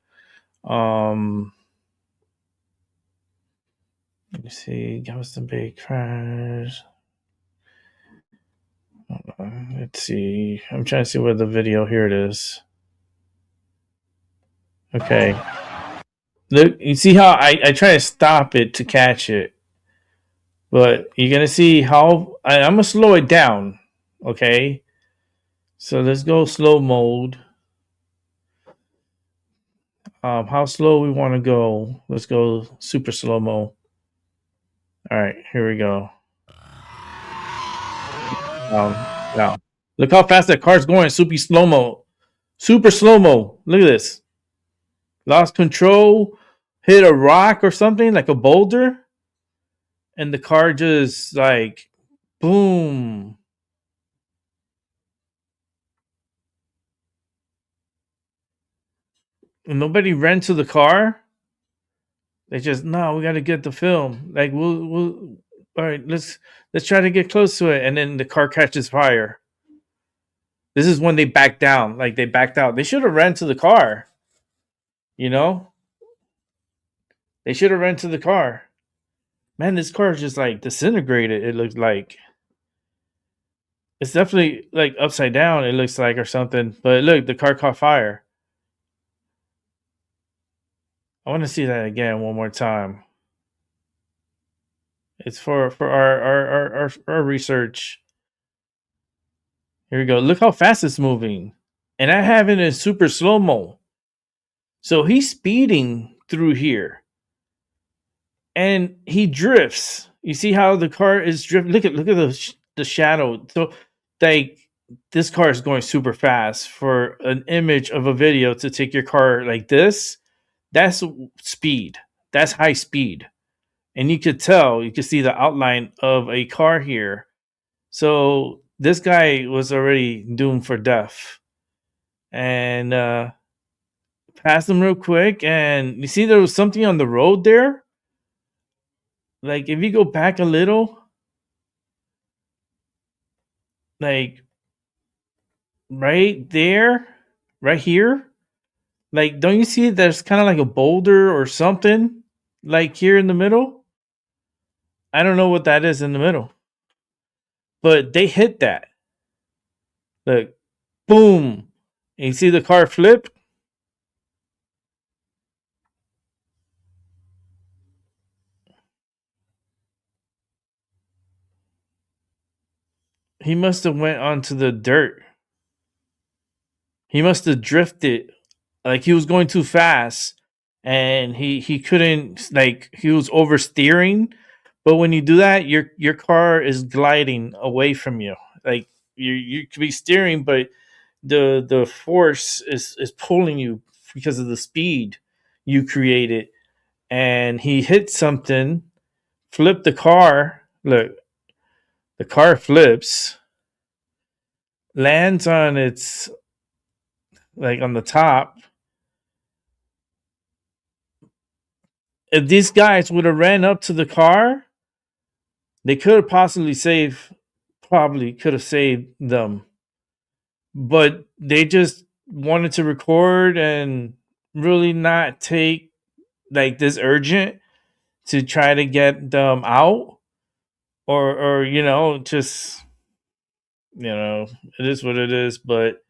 Speaker 3: Let me see. That was the big crash. Let's see. I'm trying to see where the video. Here it is. Okay. Look, you see how I try to stop it to catch it, but you're gonna see how I'm gonna slow it down. Okay. So let's go slow mode. How slow we want to go? Let's go super slow mo. All right, here we go. Now, look how fast that car's going. Super slow mo. Super slow mo. Look at this. Lost control. Hit a rock or something like a boulder, and the car just like boom. And nobody ran to the car. They just, no, we got to get the film. Like we'll all right, let's try to get close to it, and then the car catches fire. This is when they back down. Like they backed out. They should have ran to the car. They should have ran to the car. Man, this car is just like disintegrated. It looks like it's definitely like upside down. It looks like or something. But look, the car caught fire. I want to see that again one more time. It's for our research. Here we go. Look how fast it's moving, and I have it in super slow mo. So he's speeding through here, and he drifts. You see how the car is drifting? Look at the shadow. So like this car is going super fast for an image of a video to take your car like this. That's speed. That's high speed. And you could see the outline of a car here. So this guy was already doomed for death. And passed him real quick. And you see there was something on the road there. Like if you go back a little, like right there, right here. Like, don't you see there's kind of like a boulder or something like here in the middle? I don't know what that is in the middle. But they hit that. Look, boom. And you see the car flip? He must have went onto the dirt. He must have drifted. Like he was going too fast. And he couldn't, like he was oversteering. But when you do that, your car is gliding away from you. Like you could be steering, but the force is pulling you because of the speed you created. And he hit something, flipped the car. Look, the car flips, lands on its like on the top. If these guys would have ran up to the car, they could have probably could have saved them. But they just wanted to record and really not take like this urgent to try to get them out, or just it is what it is. But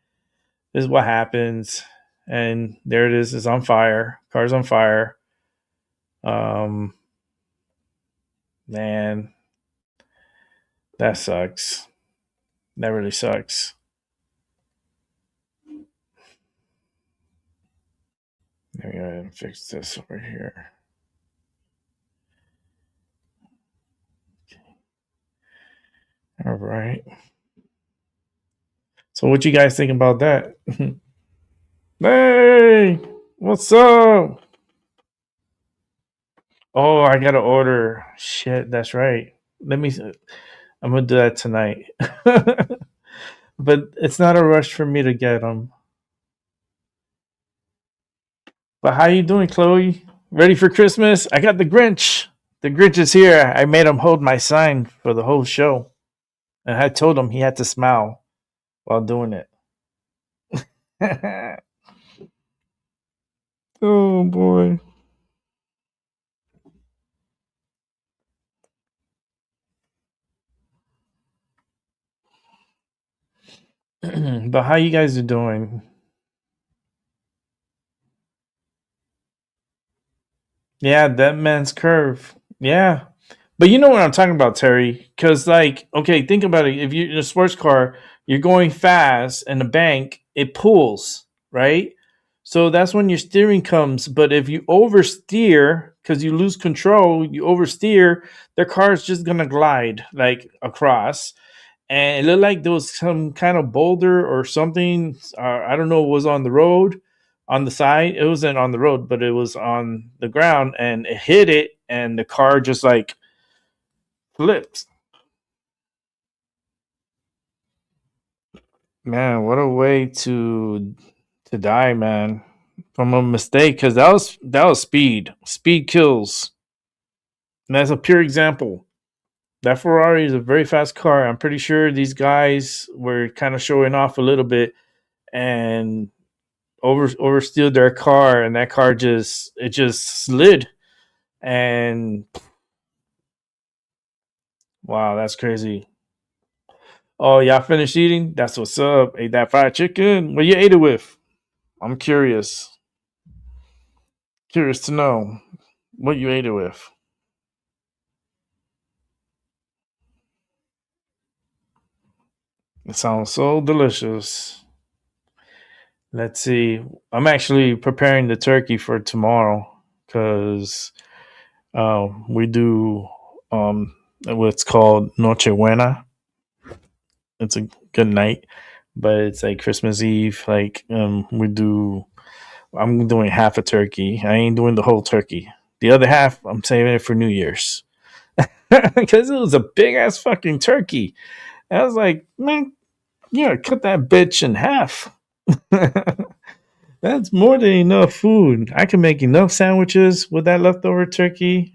Speaker 3: this is what happens, and there it is. It's on fire. Car's on fire. Man, that sucks. That really sucks. Let me go ahead and fix this over here. All right. So what you guys think about that? Hey, what's up? Oh, I gotta order. Shit, that's right. I'm gonna do that tonight. But it's not a rush for me to get them. But how you doing, Chloe? Ready for Christmas? I got the Grinch. The Grinch is here. I made him hold my sign for the whole show. And I told him he had to smile while doing it. Oh, boy. But how you guys are doing? Yeah, that man's curve. Yeah. But you know what I'm talking about, Terry? Because, like, okay, think about it. If you're in a sports car, you're going fast and the bank, it pulls, right? So that's when your steering comes. But if you oversteer, because you lose control, you oversteer, the car is just going to glide, like, across. And it looked like there was some kind of boulder or something. I don't know what was on the road, on the side. It wasn't on the road, but it was on the ground. And it hit it, and the car just, like, flips. Man, what a way to die, man, from a mistake. Because that was speed. Speed kills. And that's a pure example. That Ferrari is a very fast car. I'm pretty sure these guys were kind of showing off a little bit and oversteered their car, and that car just slid, and Wow, that's crazy. Oh, y'all finished eating? That's what's up. Ate that fried chicken? What you ate it with? I'm curious. Curious to know what you ate it with. It sounds so delicious. Let's see. I'm actually preparing the turkey for tomorrow because we do what's called Noche Buena. It's a good night, but it's like Christmas Eve. Like I'm doing half a turkey. I ain't doing the whole turkey. The other half, I'm saving it for New Year's because it was a big ass fucking turkey. I was like, man, yeah, cut that bitch in half. That's more than enough food. I can make enough sandwiches with that leftover turkey.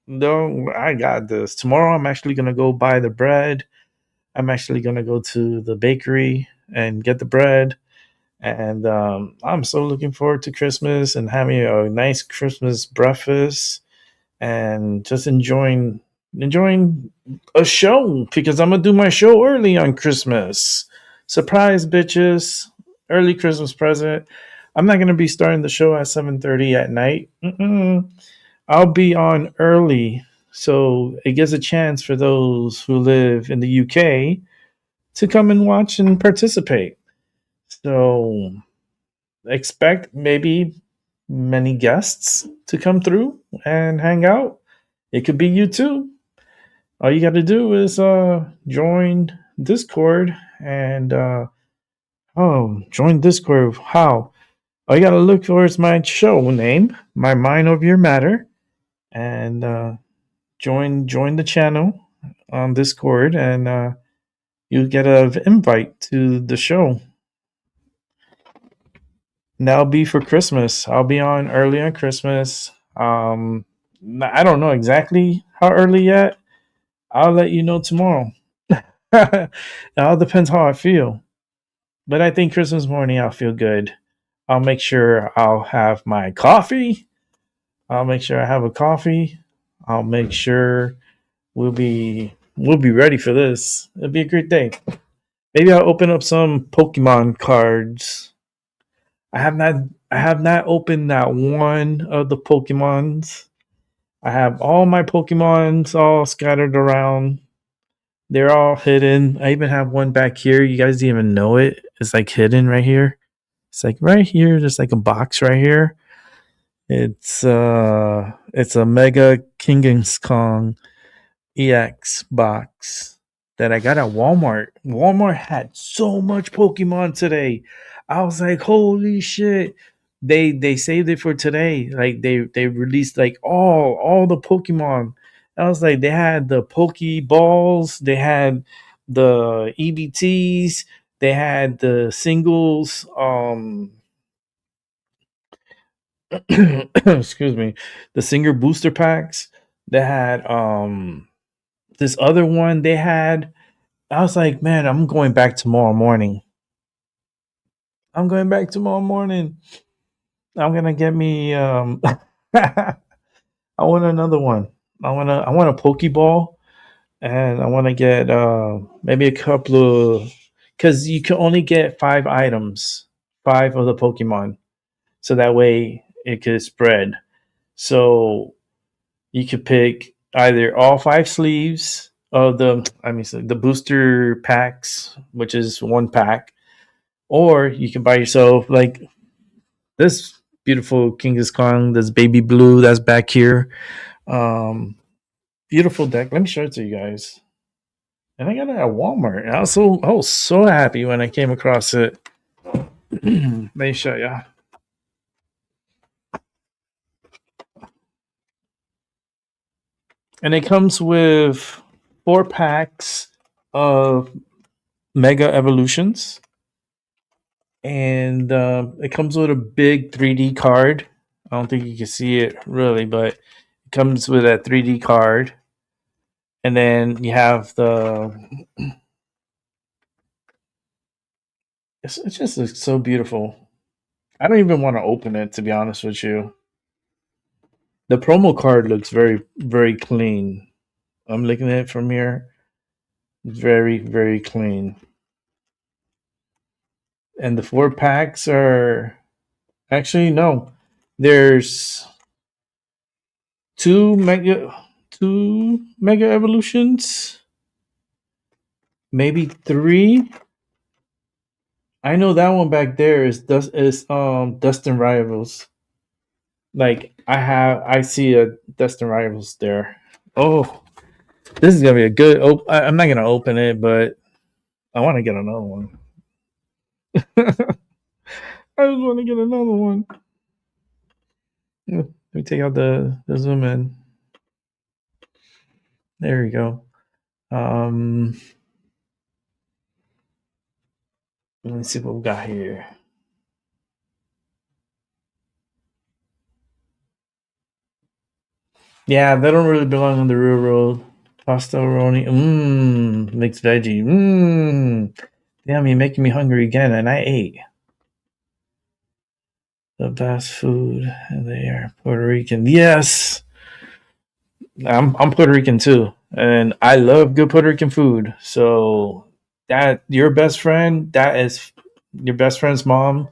Speaker 3: No, I got this. Tomorrow, I'm actually gonna go buy the bread. I'm actually gonna go to the bakery and get the bread. And I'm so looking forward to Christmas and having a nice Christmas breakfast and just enjoying a show because I'm gonna do my show early on Christmas. Surprise, bitches! Early Christmas present. I'm not gonna be starting the show at 7:30 at night. I'll be on early, so it gives a chance for those who live in the UK to come and watch and participate. So expect maybe many guests to come through and hang out. It could be you too. All you got to do is join Discord and join Discord. How? All you got to look for is my show name, My Mind Over Your Matter, and join the channel on Discord, and you get an invite to the show. And that'll be for Christmas. I'll be on early on Christmas. I don't know exactly how early yet. I'll let you know tomorrow. It all depends how I feel. But I think Christmas morning I'll feel good. I'll make sure I'll have my coffee. I'll make sure I have a coffee. I'll make sure we'll be ready for this. It'll be a great day. Maybe I'll open up some Pokemon cards. I have not opened that one of the Pokemons. I have all my Pokemons all scattered around. They're all hidden. I even have one back here. You guys didn't even know it. It's like hidden right here. It's like right here. There's like a box right here. It's a Mega King Kong EX box that I got at Walmart. Walmart had so much Pokemon today. I was like, holy shit. They saved it for today. Like they released like all the Pokemon. I was like, they had the Pokeballs, they had the EBTs, they had the singles, excuse me, the singer booster packs. They had this other one they had. I was like, man, I'm going back tomorrow morning. I'm going back tomorrow morning. I'm gonna get me I want another one. I want a Pokeball, and I want to get maybe a couple of, because you can only get 5 items, 5 of the Pokemon, so that way it could spread. So you could pick either all 5 sleeves of the booster packs, which is 1 pack, or you can buy yourself like this beautiful Genghis Khan, this baby blue that's back here. Beautiful deck. Let me show it to you guys. And I got it at Walmart. I was so happy when I came across it. Let me show you. And it comes with 4 packs of Mega Evolutions. And it comes with a big 3D card. I don't think you can see it really, but it comes with a 3D card. And then you have it just looks so beautiful. I don't even want to open it, to be honest with you. The promo card looks very, very clean. I'm looking at it from here. Very, very clean. And the 4-packs are actually no. There's two mega evolutions, maybe 3. I know that one back there is Dustin Rivals. Like I see a Dustin Rivals there. Oh, this is gonna be a good. I'm not gonna open it, but I want to get another one. I just want to get another one. Yeah, let me take out the zoom in. There we go. Let me see what we got here. Yeah, they don't really belong on the real road. Pasta roni. Mixed veggie. Damn, you're making me hungry again, and I ate. The best food, and they are Puerto Rican. Yes, I'm Puerto Rican too, and I love good Puerto Rican food. So that your best friend, that is your best friend's mom.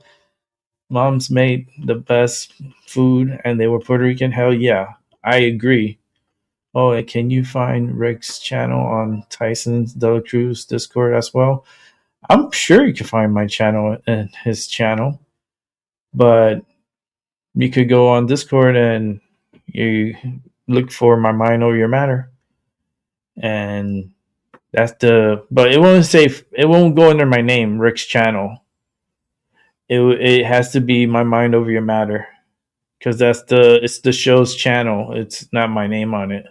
Speaker 3: Mom's made the best food, and they were Puerto Rican. Hell yeah, I agree. Oh, and can you find Rick's channel on Tyson's Dela Cruz Discord as well? I'm sure you can find my channel and his channel, but you could go on Discord and you look for My Mind Over Your Matter, and that's but it won't say, it won't go under my name, Rick's channel. It has to be My Mind Over Your Matter, because it's the show's channel. It's not my name on it.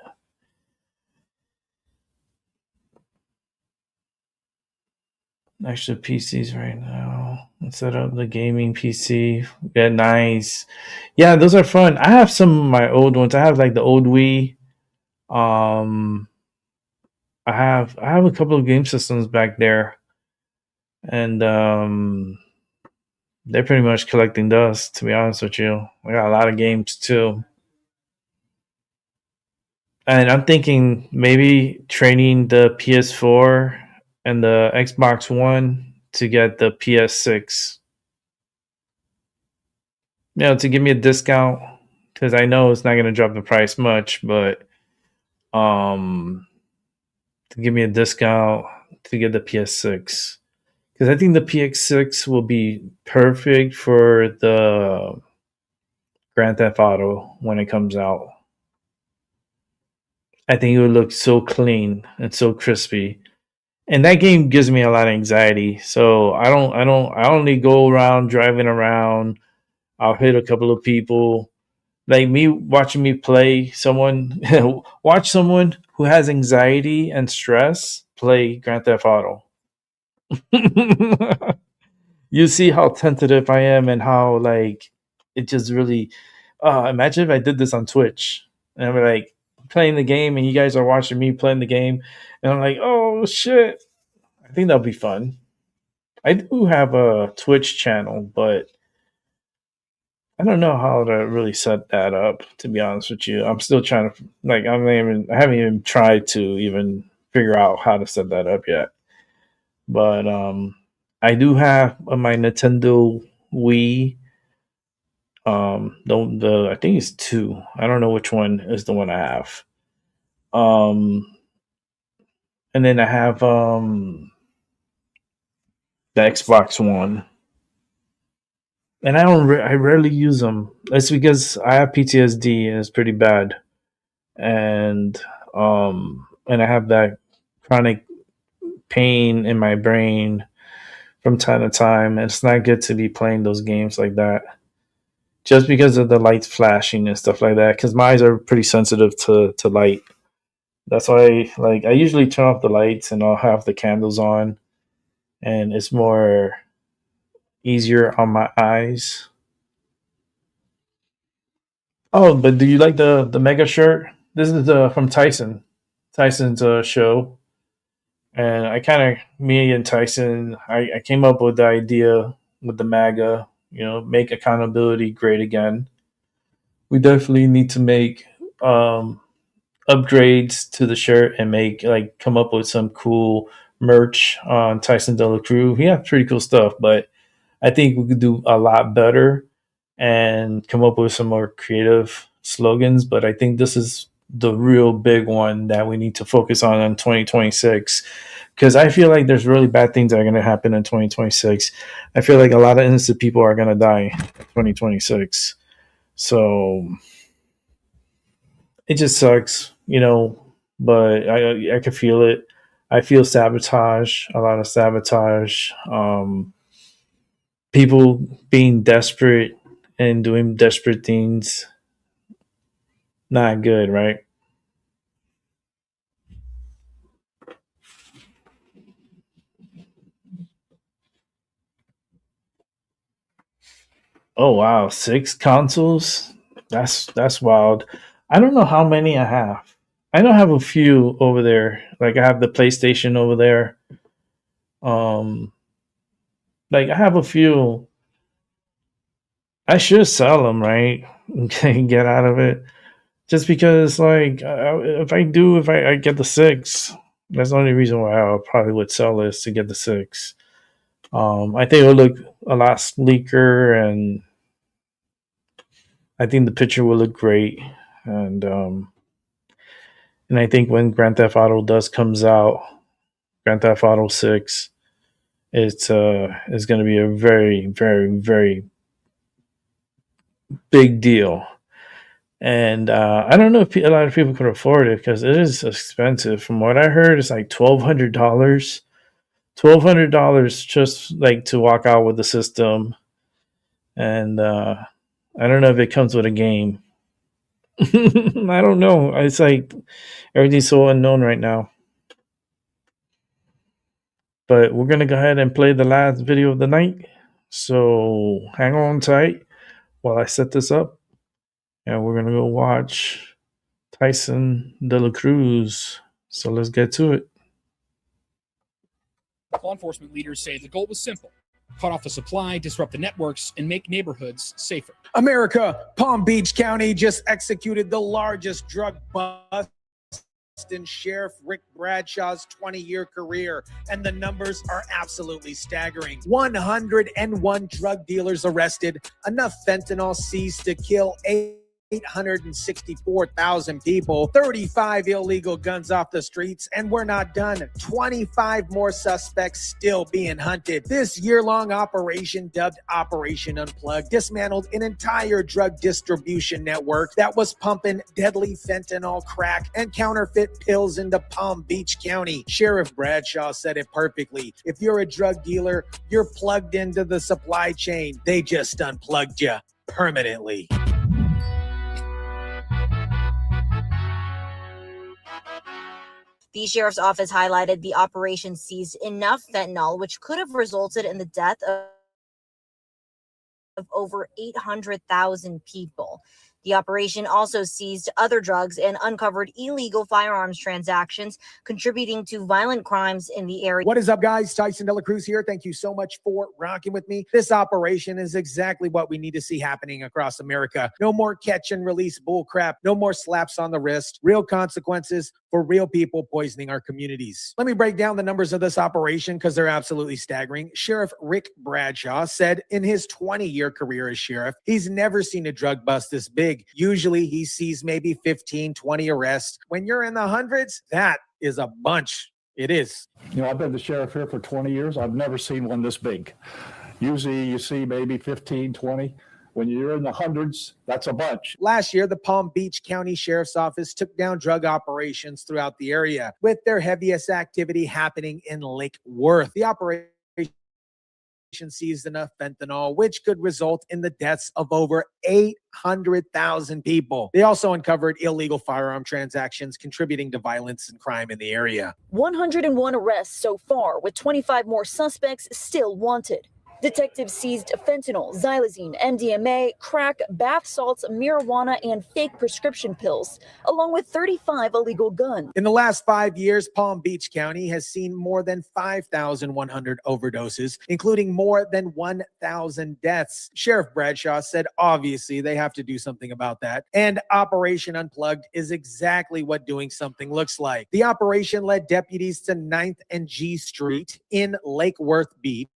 Speaker 3: Extra PCs right now. Let's set up the gaming PC. Yeah, nice. Yeah, those are fun. I have some of my old ones. I have like the old Wii. I have a couple of game systems back there, and they're pretty much collecting dust, to be honest with you. I got a lot of games too. And I'm thinking maybe trading the PS4 and the Xbox One to get the PS6. You know, to give me a discount, because I know it's not going to drop the price much, but to give me a discount to get the PS6, because I think the PS6 will be perfect for the Grand Theft Auto when it comes out. I think it would look so clean and so crispy. And that game gives me a lot of anxiety. So I only go around driving around. I'll hit a couple of people. Like me watching me play someone watch someone who has anxiety and stress play Grand Theft Auto. You see how tentative I am and how like it just really imagine if I did this on Twitch and I'm like playing the game and you guys are watching me playing the game and I'm like, oh shit. I think that'll be fun. I do have a Twitch channel, but I don't know how to really set that up, to be honest with you. I'm still trying to like I haven't even tried to even figure out how to set that up yet. But I do have my Nintendo Wii. The I think it's 2. I don't know which one is the one I have. And then I have the Xbox One. And I rarely use them. That's because I have PTSD and it's pretty bad. And I have that chronic pain in my brain from time to time. And it's not good to be playing those games like that. Just because of the lights flashing and stuff like that. Because my eyes are pretty sensitive to light. That's why I usually turn off the lights and I'll have the candles on. And it's more easier on my eyes. Oh, but do you like the mega shirt? This is from Tyson's show, and me and Tyson, I came up with the idea with the MAGA, make accountability great again. We definitely need to make upgrades to the shirt and come up with some cool merch on Tyson De La Cruz. He has pretty cool stuff, but I think we could do a lot better and come up with some more creative slogans. But I think this is the real big one that we need to focus on in 2026, because I feel like there's really bad things that are going to happen in 2026. I feel like a lot of innocent people are going to die in 2026. So it just sucks, but I can feel it. I feel sabotage, a lot of sabotage. People being desperate and doing desperate things. Not good, right? Oh wow, 6 consoles? That's wild. I don't know how many I have. I know I have a few over there. Like I have the PlayStation over there. Like I have a few. I should sell them, right? And get out of it. Just because, like, if I get the 6, that's the only reason why I probably would sell this, to get the 6. I think it would look a lot sleeker, and I think the picture will look great. And I think when Grand Theft Auto comes out, Grand Theft Auto 6, it's going to be a very, very, very big deal. And I don't know if a lot of people could afford it, because it is expensive. From what I heard, it's like $1,200. $1,200 just like to walk out with the system. And I don't know if it comes with a game. I don't know. It's like everything's so unknown right now. But we're going to go ahead and play the last video of the night. So hang on tight while I set this up. And we're going to go watch Tyson De La Cruz. So let's get to it.
Speaker 13: Law enforcement leaders say the goal was simple: cut off the supply, disrupt the networks, and make neighborhoods safer.
Speaker 19: America, Palm Beach County just executed the largest drug bust in Sheriff Rick Bradshaw's 20-year career, and the numbers are absolutely staggering. 101 drug dealers arrested, enough fentanyl seized to kill 864,000 people, 35 illegal guns off the streets, and we're not done. 25 more suspects still being hunted. This year-long operation, dubbed Operation Unplugged, dismantled an entire drug distribution network that was pumping deadly fentanyl, crack, and counterfeit pills into Palm Beach County. Sheriff Bradshaw said it perfectly: if you're a drug dealer, you're plugged into the supply chain. They just unplugged you permanently.
Speaker 20: The sheriff's office highlighted the operation seized enough fentanyl, which could have resulted in the death of over 800,000 people. The operation also seized other drugs and uncovered illegal firearms transactions, contributing to violent crimes in the area.
Speaker 19: What is up, guys? Tyson De La Cruz here. Thank you so much for rocking with me. This operation is exactly what we need to see happening across America. No more catch and release bullcrap. No more slaps on the wrist. Real consequences for real people poisoning our communities. Let me break down the numbers of this operation, because they're absolutely staggering. Sheriff Rick Bradshaw said in his 20-year career as sheriff, he's never seen a drug bust this big. Usually he sees maybe 15, 20 arrests. When you're in the hundreds, that is a bunch. It is.
Speaker 21: I've been the sheriff here for 20 years. I've never seen one this big. Usually you see maybe 15, 20. When you're in the hundreds, that's a bunch.
Speaker 19: Last year, the Palm Beach County Sheriff's Office took down drug operations throughout the area, with their heaviest activity happening in Lake Worth. The operation seized enough fentanyl, which could result in the deaths of over 800,000 people. They also uncovered illegal firearm transactions, contributing to violence and crime in the area.
Speaker 27: 101 arrests so far, with 25 more suspects still wanted.
Speaker 11: Detectives seized fentanyl, xylazine, MDMA, crack, bath salts, marijuana, and fake prescription pills, along with 35 illegal guns.
Speaker 19: In the last 5 years, Palm Beach County has seen more than 5,100 overdoses, including more than 1,000 deaths. Sheriff Bradshaw said obviously they have to do something about that. And Operation Unplugged is exactly what doing something looks like. The operation led deputies to 9th and G Street in Lake Worth Beach,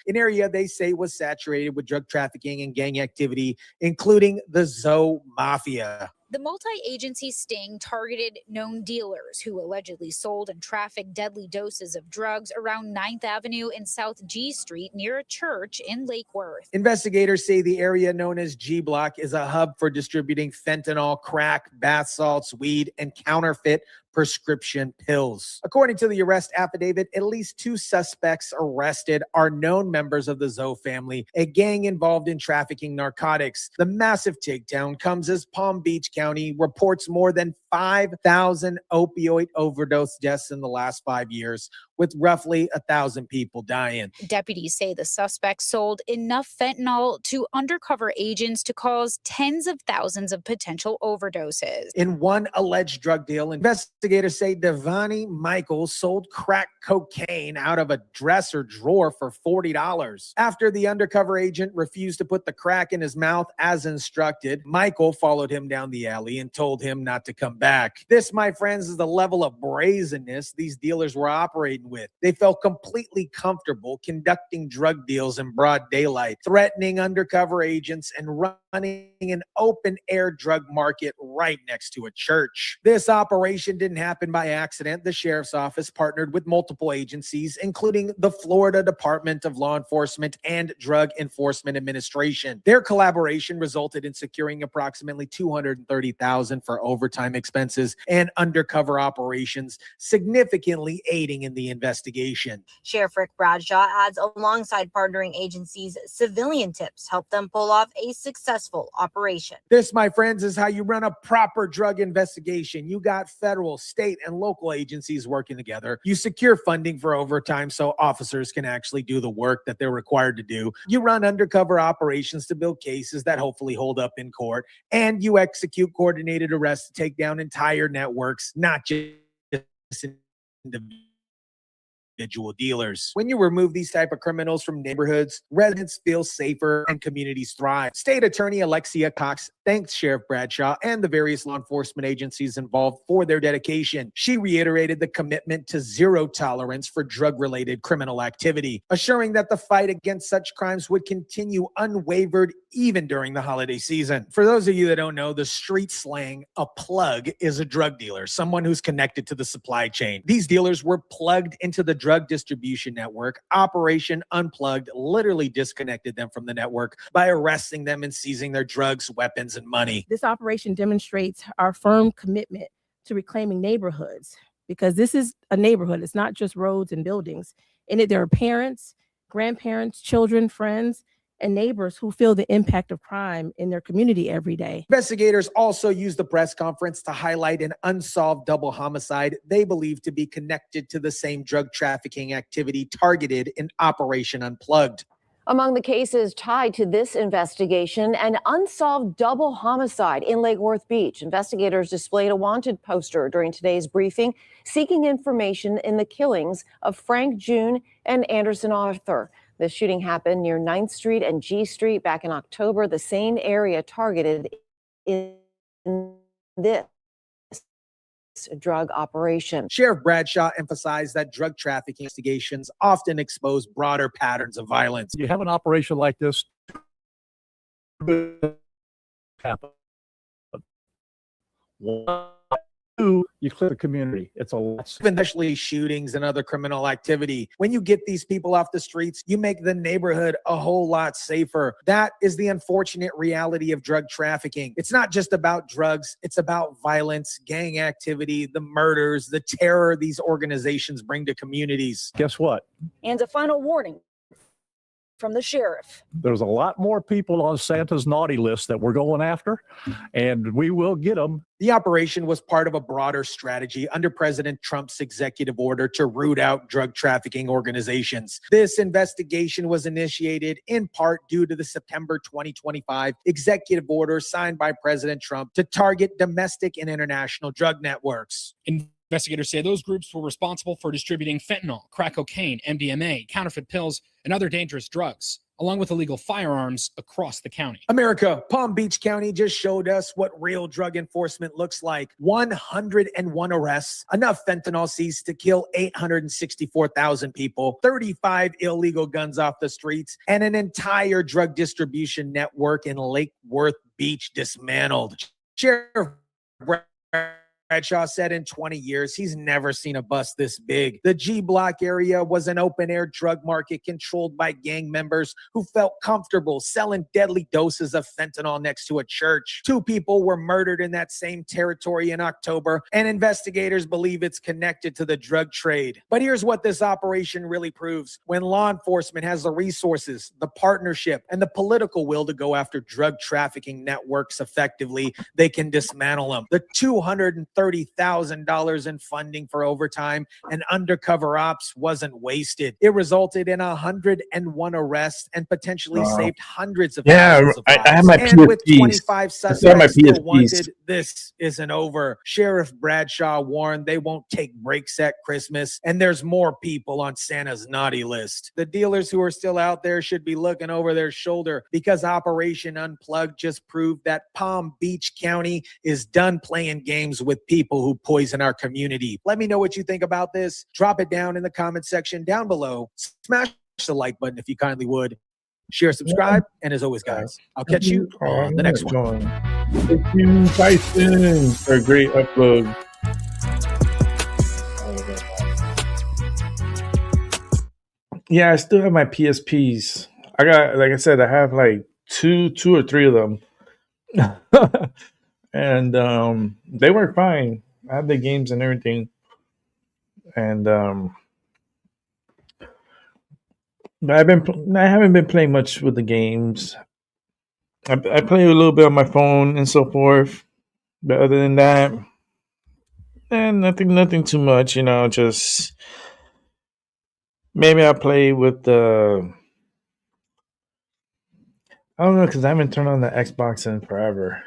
Speaker 19: an area they say was saturated with drug trafficking and gang activity, including the Zoe Mafia.
Speaker 14: The multi-agency sting targeted known dealers who allegedly sold and trafficked deadly doses of drugs around 9th Avenue and South G Street near a church in Lake Worth.
Speaker 19: Investigators say the area known as G Block is a hub for distributing fentanyl, crack, bath salts, weed, and counterfeit prescription pills. According to the arrest affidavit, at least 2 suspects arrested are known members of the Zoe family, a gang involved in trafficking narcotics. The massive takedown comes as Palm Beach County reports more than 5,000 opioid overdose deaths in the last 5 years, with roughly 1,000 people dying.
Speaker 14: Deputies say the suspects sold enough fentanyl to undercover agents to cause tens of thousands of potential overdoses.
Speaker 19: In one alleged drug deal, investigators say Devani Michaels sold crack cocaine out of a dresser drawer for $40. After the undercover agent refused to put the crack in his mouth as instructed, Michael followed him down the alley and told him not to come back. This, my friends, is the level of brazenness these dealers were operating with. They felt completely comfortable conducting drug deals in broad daylight, threatening undercover agents and running an open-air drug market right next to a church. This operation didn't happen by accident. The sheriff's office partnered with multiple agencies, including the Florida Department of Law Enforcement and Drug Enforcement Administration. Their collaboration resulted in securing approximately $230,000 for overtime expenses and undercover operations, significantly aiding in the investigation.
Speaker 20: Sheriff Rick Bradshaw adds alongside partnering agencies, civilian tips help them pull off a successful operation.
Speaker 19: This, my friends, is how you run a proper drug investigation. You got federal, state, and local agencies working together. You secure funding for overtime so officers can actually do the work that they're required to do. You run undercover operations to build cases that hopefully hold up in court. And you execute coordinated arrests to take down entire networks, not just individual dealers. When you remove these type of criminals from neighborhoods, residents feel safer and communities thrive. State Attorney Alexia Cox thanks Sheriff Bradshaw and the various law enforcement agencies involved for their dedication. She reiterated the commitment to zero tolerance for drug-related criminal activity, assuring that the fight against such crimes would continue unwavered even during the holiday season. For those of you that don't know, the street slang, a plug is a drug dealer, someone who's connected to the supply chain. These dealers were plugged into the drug distribution network. Operation Unplugged literally disconnected them from the network by arresting them and seizing their drugs, weapons, and money.
Speaker 22: This operation demonstrates our firm commitment to reclaiming neighborhoods, because this is a neighborhood. It's not just roads and buildings. In it, there are parents, grandparents, children, friends, and neighbors who feel the impact of crime in their community every day.
Speaker 19: Investigators also used the press conference to highlight an unsolved double homicide they believe to be connected to the same drug trafficking activity targeted in Operation Unplugged.
Speaker 23: Among the cases tied to this investigation, an unsolved double homicide in Lake Worth Beach. Investigators displayed a wanted poster during today's briefing, seeking information in the killings of Frank June and Anderson Arthur. The shooting happened near 9th Street and G Street back in October, the same area targeted in this drug operation.
Speaker 19: Sheriff Bradshaw emphasized that drug trafficking investigations often expose broader patterns of violence.
Speaker 21: You have an operation like this happen. You clear the community. It's a lot.
Speaker 19: Especially shootings and other criminal activity. When you get these people off the streets, you make the neighborhood a whole lot safer. That is the unfortunate reality of drug trafficking. It's not just about drugs. It's about violence, gang activity, the murders, the terror these organizations bring to communities.
Speaker 21: Guess what?
Speaker 11: And a final warning from the sheriff.
Speaker 21: There's a lot more people on Santa's naughty list that we're going after, and we will get them.
Speaker 19: The operation was part of a broader strategy under President Trump's executive order to root out drug trafficking organizations. This investigation was initiated in part due to the September 2025 executive order signed by President Trump to target domestic and international drug networks.
Speaker 13: Investigators say those groups were responsible for distributing fentanyl, crack cocaine, MDMA, counterfeit pills, and other dangerous drugs, along with illegal firearms across the county.
Speaker 19: America, Palm Beach County just showed us what real drug enforcement looks like. 101 arrests, enough fentanyl seized to kill 864,000 people, 35 illegal guns off the streets, and an entire drug distribution network in Lake Worth Beach dismantled. Sheriff Bradshaw said in 20 years, he's never seen a bust this big. The G Block area was an open-air drug market controlled by gang members who felt comfortable selling deadly doses of fentanyl next to a church. 2 people were murdered in that same territory in October, and investigators believe it's connected to the drug trade. But here's what this operation really proves. When law enforcement has the resources, the partnership, and the political will to go after drug trafficking networks effectively, they can dismantle them. The $230,000 in funding for overtime and undercover ops wasn't wasted. It resulted in 101 arrests and potentially saved hundreds of thousands of lives.
Speaker 3: I have my
Speaker 19: and with
Speaker 3: PSPs.
Speaker 19: 25
Speaker 3: I
Speaker 19: suspects still
Speaker 3: PSPs.
Speaker 19: wanted, this isn't over. Sheriff Bradshaw warned they won't take breaks at Christmas, and there's more people on Santa's naughty list. The dealers who are still out there should be looking over their shoulder, because Operation Unplugged just proved that Palm Beach County is done playing games with people who poison our community. Let me know what you think about this. Drop it down in the comment section down below. Smash the like button if you kindly would. Share, subscribe, and as always, guys, I'll catch you on the next one.
Speaker 3: Thank you, Tyson, for a great upload. Yeah, I still have my PSPs. I got, like I said, I have like two or three of them. And they work fine. I have the games and everything. And but I haven't been playing much with the games. I play a little bit on my phone and so forth. But other than that, nothing too much, just maybe I'll play with the I don't know, because I haven't turned on the Xbox in forever.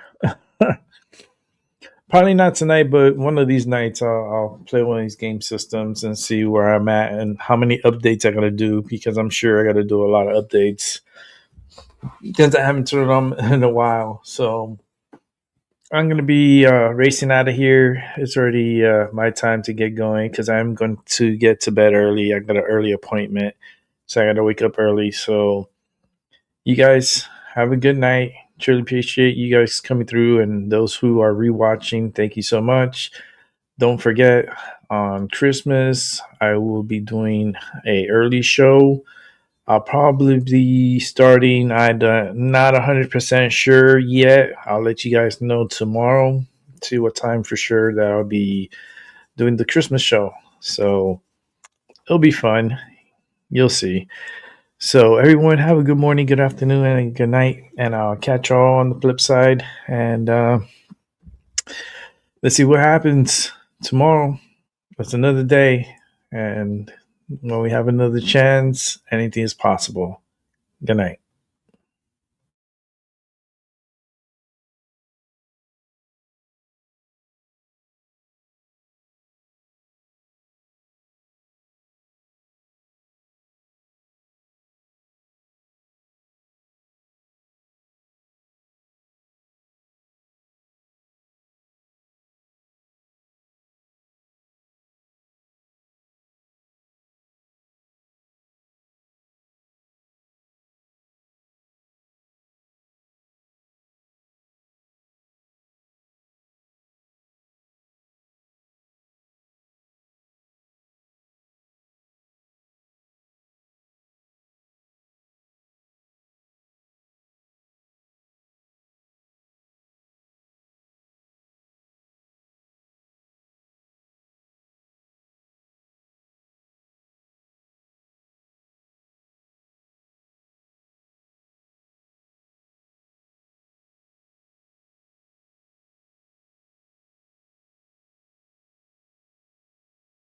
Speaker 3: Probably not tonight, but one of these nights I'll play one of these game systems and see where I'm at and how many updates I got to do, because I'm sure I got to do a lot of updates because I haven't turned it on in a while. So I'm going to be racing out of here. It's already my time to get going because I'm going to get to bed early. I got an early appointment, so I got to wake up early. So you guys have a good night. Truly appreciate you guys coming through, and those who are rewatching, thank you so much. Don't forget, on Christmas I will be doing a early show. I'll probably be starting, I'm not 100% sure yet. I'll let you guys know tomorrow, see what time for sure that I'll be doing the Christmas show. So it'll be fun. You'll see. So everyone, have a good morning, good afternoon, and good night. And I'll catch y'all on the flip side. And let's see what happens tomorrow. It's another day. And when we have another chance, anything is possible. Good night.